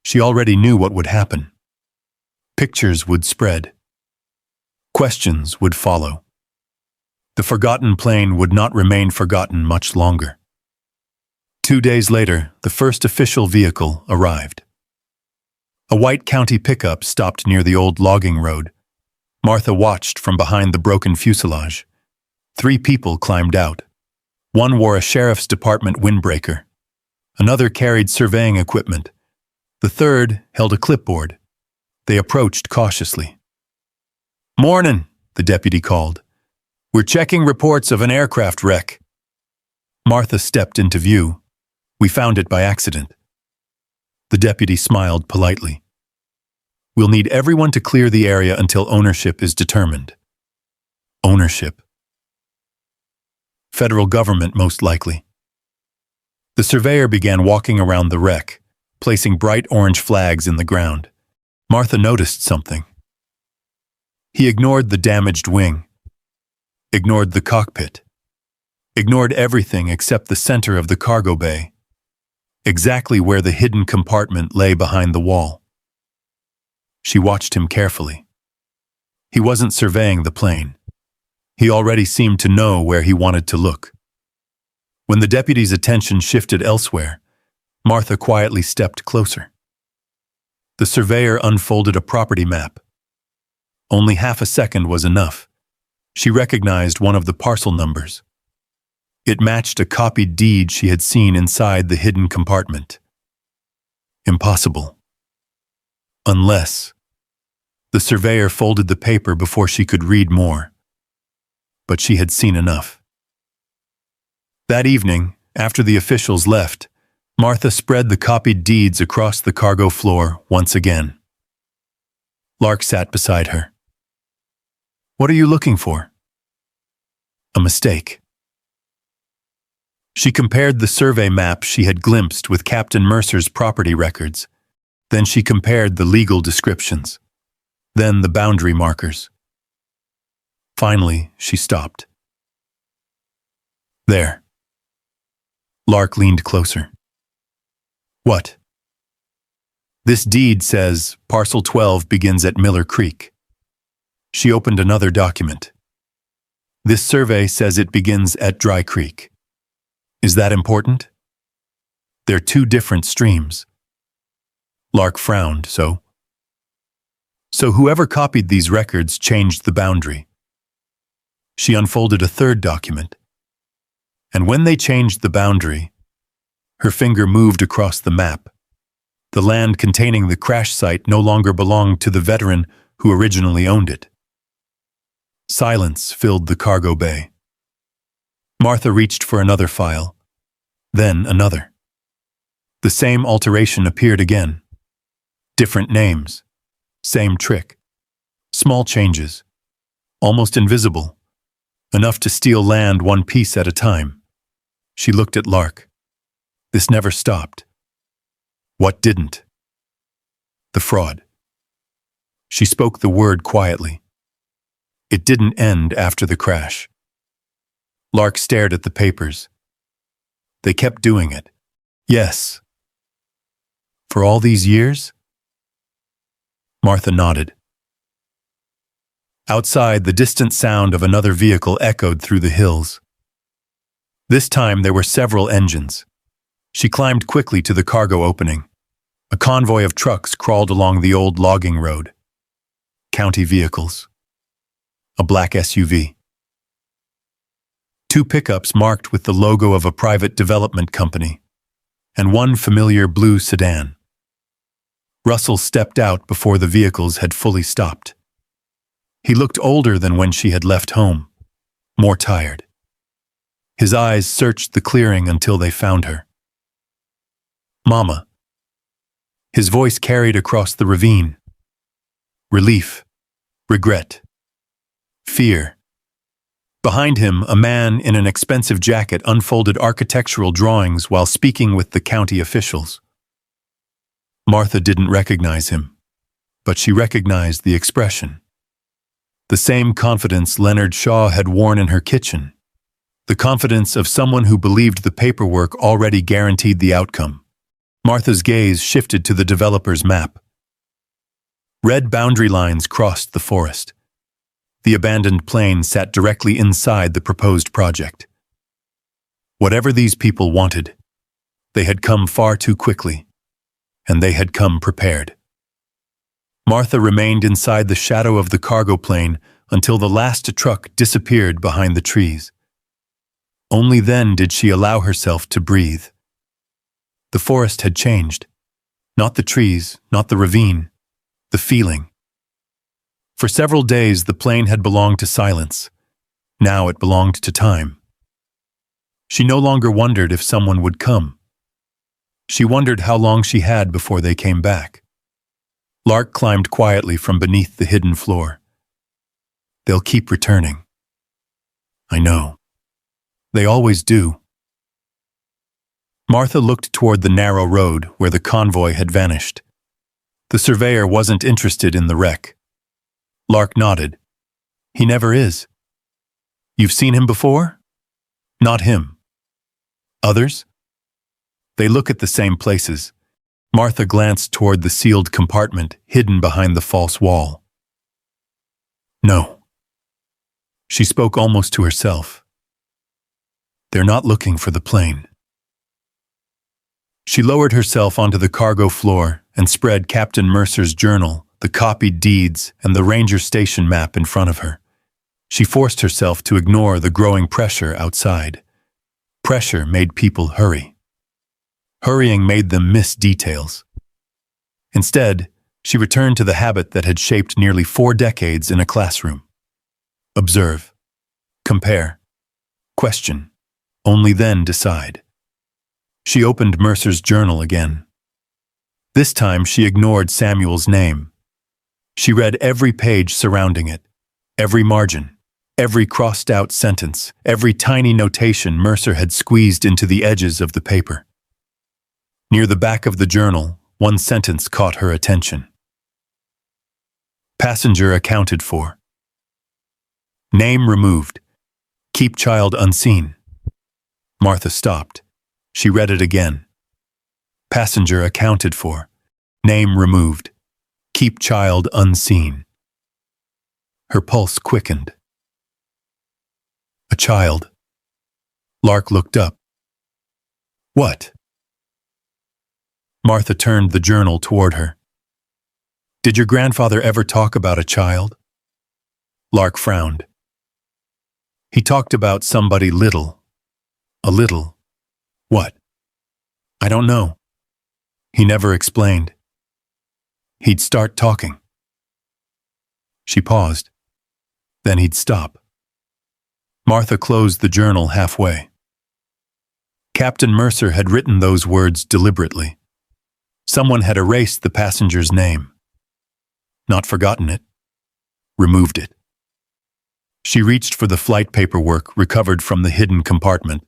She already knew what would happen. Pictures would spread. Questions would follow. The forgotten plane would not remain forgotten much longer. 2 days later, the first official vehicle arrived. A white county pickup stopped near the old logging road. Martha watched from behind the broken fuselage. 3 people climbed out. One wore a sheriff's department windbreaker. Another carried surveying equipment. The third held a clipboard. They approached cautiously. Mornin', the deputy called. We're checking reports of an aircraft wreck. Martha stepped into view. We found it by accident. The deputy smiled politely. We'll need everyone to clear the area until ownership is determined. Ownership. Federal government, most likely. The surveyor began walking around the wreck, placing bright orange flags in the ground. Martha noticed something. He ignored the damaged wing, ignored the cockpit, ignored everything except the center of the cargo bay, exactly where the hidden compartment lay behind the wall. She watched him carefully. He wasn't surveying the plane. He already seemed to know where he wanted to look. When the deputy's attention shifted elsewhere, Martha quietly stepped closer. The surveyor unfolded a property map. Only half a second was enough. She recognized one of the parcel numbers. It matched a copied deed she had seen inside the hidden compartment. Impossible. Unless. The surveyor folded the paper before she could read more. But she had seen enough. That evening, after the officials left, Martha spread the copied deeds across the cargo floor once again. Lark sat beside her. "What are you looking for?" "A mistake." She compared the survey map she had glimpsed with Captain Mercer's property records. Then she compared the legal descriptions. Then the boundary markers. Finally, she stopped. "There." Lark leaned closer. "What?" "This deed says Parcel 12 begins at Miller Creek." She opened another document. "This survey says it begins at Dry Creek. Is that important?" "They're two different streams." Lark frowned. So whoever copied these records changed the boundary. She unfolded a third document. And when they changed the boundary, her finger moved across the map. The land containing the crash site no longer belonged to the veteran who originally owned it. Silence filled the cargo bay. Martha reached for another file, then another. The same alteration appeared again. Different names, same trick. Small changes, almost invisible, enough to steal land one piece at a time. She looked at Lark. This never stopped. What didn't? The fraud. She spoke the word quietly. It didn't end after the crash. Lark stared at the papers. They kept doing it. Yes. For all these years? Martha nodded. Outside, the distant sound of another vehicle echoed through the hills. This time there were several engines. She climbed quickly to the cargo opening. A convoy of trucks crawled along the old logging road. County vehicles. A black SUV. Two pickups marked with the logo of a private development company, and one familiar blue sedan. Russell stepped out before the vehicles had fully stopped. He looked older than when she had left home, more tired. His eyes searched the clearing until they found her. "Mama." His voice carried across the ravine. Relief, regret, fear. Behind him, a man in an expensive jacket unfolded architectural drawings while speaking with the county officials. Martha didn't recognize him, but she recognized the expression. The same confidence Leonard Shaw had worn in her kitchen. The confidence of someone who believed the paperwork already guaranteed the outcome. Martha's gaze shifted to the developer's map. Red boundary lines crossed the forest. The abandoned plane sat directly inside the proposed project. Whatever these people wanted, they had come far too quickly, and they had come prepared. Martha remained inside the shadow of the cargo plane until the last truck disappeared behind the trees. Only then did she allow herself to breathe. The forest had changed. Not the trees, not the ravine, the feeling. For several days, the plane had belonged to silence. Now it belonged to time. She no longer wondered if someone would come. She wondered how long she had before they came back. Lark climbed quietly from beneath the hidden floor. "They'll keep returning." "I know. They always do." Martha looked toward the narrow road where the convoy had vanished. The surveyor wasn't interested in the wreck. Lark nodded. "He never is." "You've seen him before?" "Not him." "Others?" "They look at the same places." Martha glanced toward the sealed compartment hidden behind the false wall. "No." She spoke almost to herself. "They're not looking for the plane." She lowered herself onto the cargo floor and spread Captain Mercer's journal, the copied deeds, and the ranger station map in front of her. She forced herself to ignore the growing pressure outside. Pressure made people hurry. Hurrying made them miss details. Instead, She returned to the habit that had shaped nearly 4 decades in a classroom. Observe. Compare. Question. Only then decide. She opened Mercer's journal again. This time she ignored Samuel's name. She read every page surrounding it, every margin, every crossed-out sentence, every tiny notation Mercer had squeezed into the edges of the paper. Near the back of the journal, one sentence caught her attention. Passenger accounted for. Name removed. Keep child unseen. Martha stopped. She read it again. Passenger accounted for. Name removed. Keep child unseen. Her pulse quickened. A child. Lark looked up. What? Martha turned the journal toward her. Did your grandfather ever talk about a child? Lark frowned. He talked about somebody little. A little. What? I don't know. He never explained. He'd start talking. She paused. Then he'd stop. Martha closed the journal halfway. Captain Mercer had written those words deliberately. Someone had erased the passenger's name. Not forgotten it. Removed it. She reached for the flight paperwork recovered from the hidden compartment.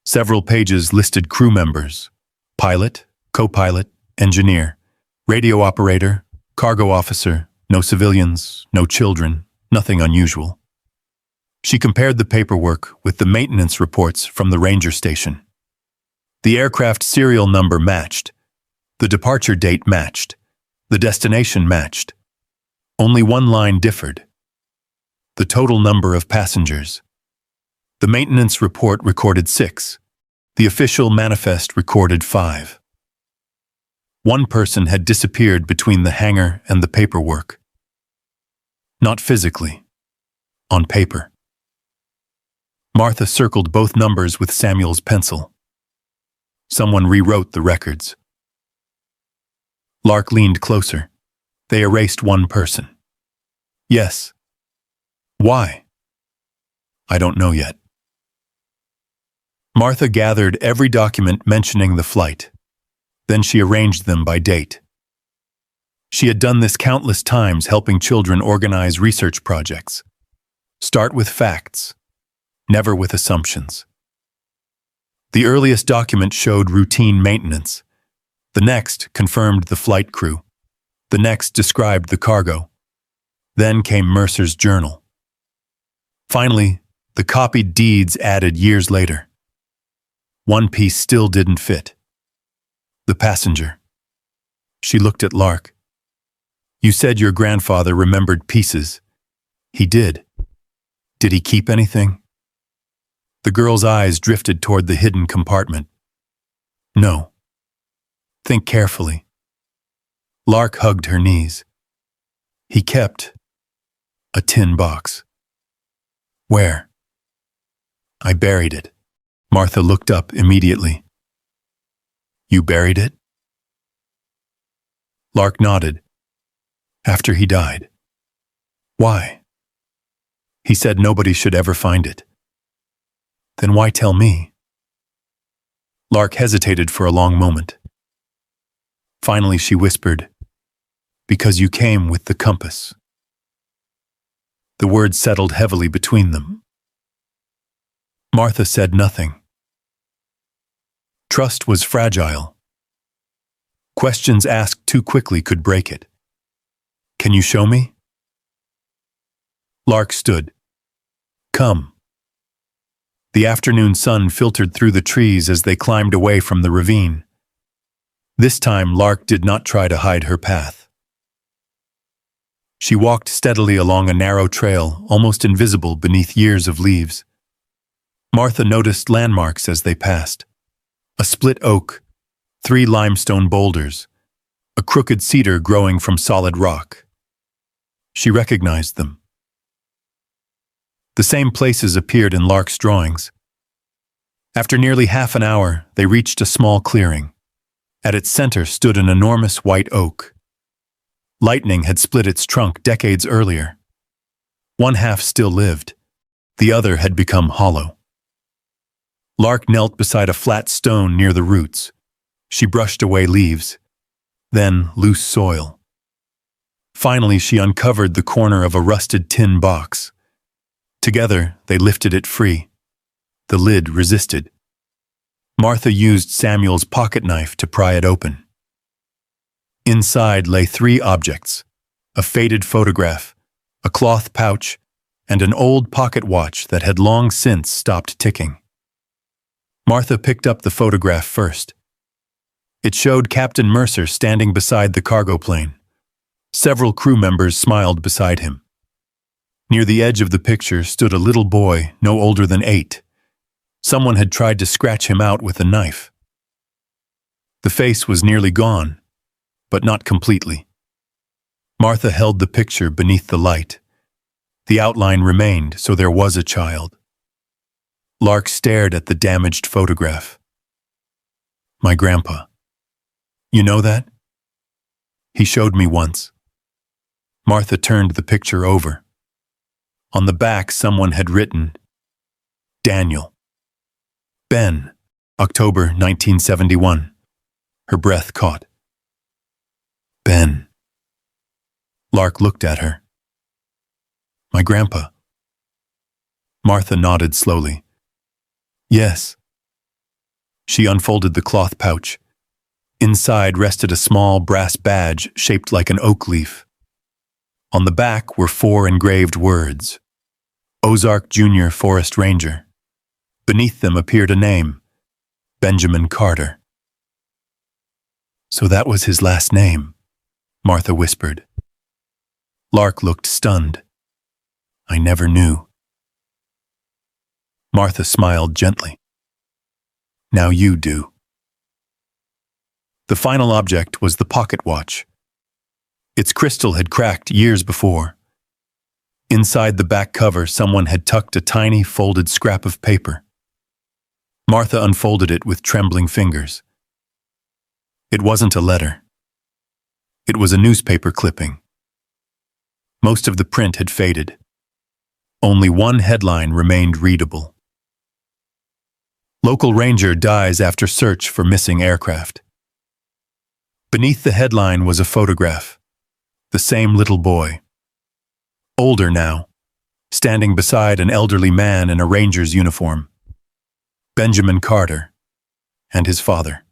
Several pages listed crew members: pilot, co-pilot, engineer, radio operator, cargo officer, no civilians, no children, nothing unusual. She compared the paperwork with the maintenance reports from the ranger station. The aircraft serial number matched. The departure date matched. The destination matched. Only one line differed. The total number of passengers. The maintenance report recorded 6. The official manifest recorded 5. One person had disappeared between the hangar and the paperwork. Not physically. On paper. Martha circled both numbers with Samuel's pencil. Someone rewrote the records. Lark leaned closer. They erased one person. Yes. Why? I don't know yet. Martha gathered every document mentioning the flight. Then she arranged them by date. She had done this countless times helping children organize research projects. Start with facts, never with assumptions. The earliest document showed routine maintenance. The next confirmed the flight crew. The next described the cargo. Then came Mercer's journal. Finally, the copied deeds added years later. One piece still didn't fit. The passenger. She looked at Lark. You said your grandfather remembered pieces. He did. Did he keep anything? The girl's eyes drifted toward the hidden compartment. No. Think carefully. Lark hugged her knees. He kept a tin box. Where? I buried it. Martha looked up immediately. You buried it? Lark nodded. After he died. Why? He said nobody should ever find it. Then why tell me? Lark hesitated for a long moment. Finally she whispered, because you came with the compass. The words settled heavily between them. Martha said nothing. Trust was fragile. Questions asked too quickly could break it. Can you show me? Lark stood. Come. The afternoon sun filtered through the trees as they climbed away from the ravine. This time Lark did not try to hide her path. She walked steadily along a narrow trail, almost invisible beneath years of leaves. Martha noticed landmarks as they passed. A split oak, 3 limestone boulders, a crooked cedar growing from solid rock. She recognized them. The same places appeared in Lark's drawings. After nearly half an hour, they reached a small clearing. At its center stood an enormous white oak. Lightning had split its trunk decades earlier. One half still lived. The other had become hollow. Lark knelt beside a flat stone near the roots. She brushed away leaves, then loose soil. Finally, she uncovered the corner of a rusted tin box. Together, they lifted it free. The lid resisted. Martha used Samuel's pocket knife to pry it open. Inside lay 3 objects: a faded photograph, a cloth pouch, and an old pocket watch that had long since stopped ticking. Martha picked up the photograph first. It showed Captain Mercer standing beside the cargo plane. Several crew members smiled beside him. Near the edge of the picture stood a little boy no older than 8. Someone had tried to scratch him out with a knife. The face was nearly gone, but not completely. Martha held the picture beneath the light. The outline remained, so there was a child. Lark stared at the damaged photograph. "My grandpa. You know that? He showed me once." Martha turned the picture over. On the back, someone had written, "Daniel. Ben, October 1971. Her breath caught. "Ben." Lark looked at her. "My grandpa." Martha nodded slowly. "Yes." She unfolded the cloth pouch. Inside rested a small brass badge shaped like an oak leaf. On the back were 4 engraved words: Ozark Junior Forest Ranger. Beneath them appeared a name: Benjamin Carter. "So that was his last name," Martha whispered. Lark looked stunned. "I never knew." Martha smiled gently. "Now you do." The final object was the pocket watch. Its crystal had cracked years before. Inside the back cover, someone had tucked a tiny folded scrap of paper. Martha unfolded it with trembling fingers. It wasn't a letter. It was a newspaper clipping. Most of the print had faded. Only one headline remained readable: "Local ranger dies after search for missing aircraft." Beneath the headline was a photograph. The same little boy. Older now, standing beside an elderly man in a ranger's uniform. Benjamin Carter and his father.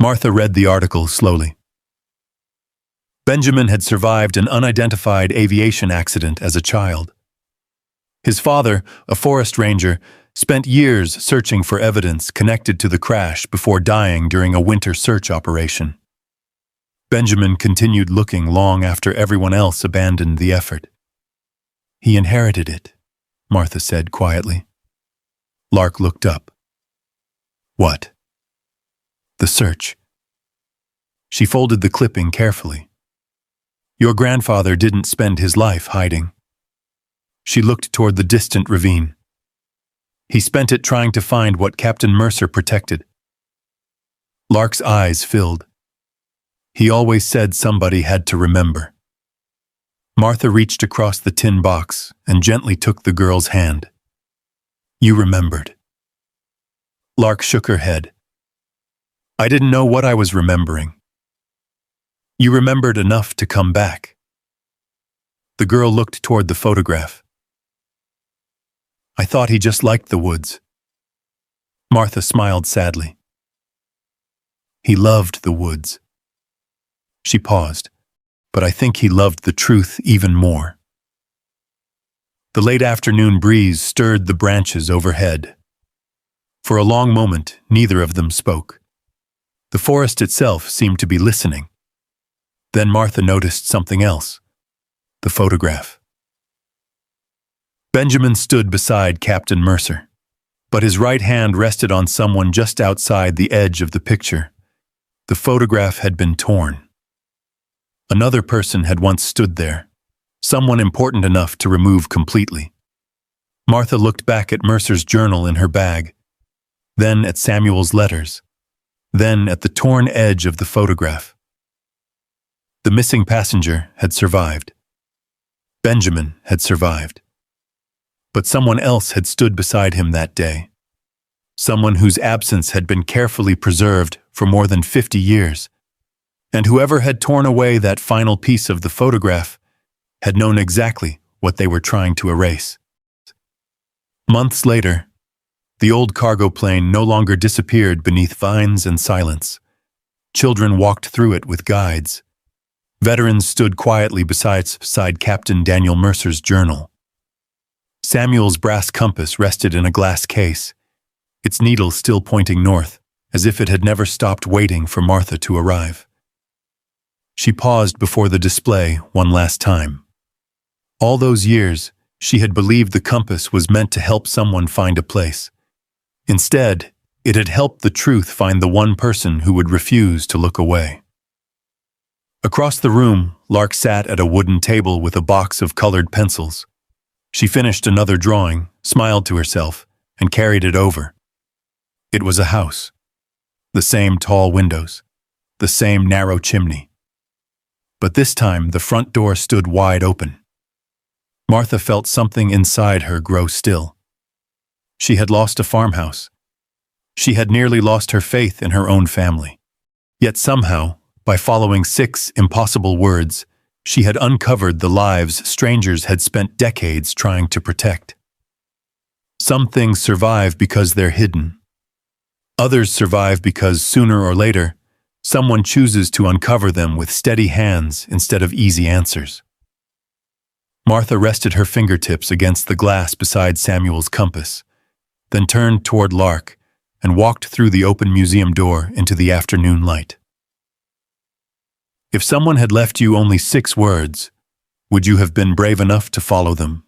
Martha read the article slowly. Benjamin had survived an unidentified aviation accident as a child. His father, a forest ranger, spent years searching for evidence connected to the crash before dying during a winter search operation. Benjamin continued looking long after everyone else abandoned the effort. "He inherited it," Martha said quietly. Lark looked up. "What?" "The search." She folded the clipping carefully. "Your grandfather didn't spend his life hiding." She looked toward the distant ravine. "He spent it trying to find what Captain Mercer protected." Lark's eyes filled. "He always said somebody had to remember." Martha reached across the tin box and gently took the girl's hand. "You remembered." Lark shook her head. "I didn't know what I was remembering." "You remembered enough to come back." The girl looked toward the photograph. "I thought he just liked the woods." Martha smiled sadly. "He loved the woods." She paused, "But I think he loved the truth even more." The late afternoon breeze stirred the branches overhead. For a long moment, neither of them spoke. The forest itself seemed to be listening. Then Martha noticed something else: the photograph. Benjamin stood beside Captain Mercer, but his right hand rested on someone just outside the edge of the picture. The photograph had been torn. Another person had once stood there, someone important enough to remove completely. Martha looked back at Mercer's journal in her bag, then at Samuel's letters, then at the torn edge of the photograph. The missing passenger had survived. Benjamin had survived. But someone else had stood beside him that day. Someone whose absence had been carefully preserved for more than 50 years. And whoever had torn away that final piece of the photograph had known exactly what they were trying to erase. Months later, the old cargo plane no longer disappeared beneath vines and silence. Children walked through it with guides. Veterans stood quietly beside Captain Daniel Mercer's journal. Samuel's brass compass rested in a glass case, its needle still pointing north, as if it had never stopped waiting for Martha to arrive. She paused before the display one last time. All those years, she had believed the compass was meant to help someone find a place. Instead, it had helped the truth find the one person who would refuse to look away. Across the room, Lark sat at a wooden table with a box of colored pencils. She finished another drawing, smiled to herself, and carried it over. It was a house. The same tall windows, the same narrow chimney. But this time, the front door stood wide open. Martha felt something inside her grow still. She had lost a farmhouse. She had nearly lost her faith in her own family. Yet somehow, by following 6 impossible words, she had uncovered the lives strangers had spent decades trying to protect. Some things survive because they're hidden. Others survive because sooner or later, someone chooses to uncover them with steady hands instead of easy answers. Martha rested her fingertips against the glass beside Samuel's compass, then turned toward Lark and walked through the open museum door into the afternoon light. If someone had left you only 6 words, would you have been brave enough to follow them?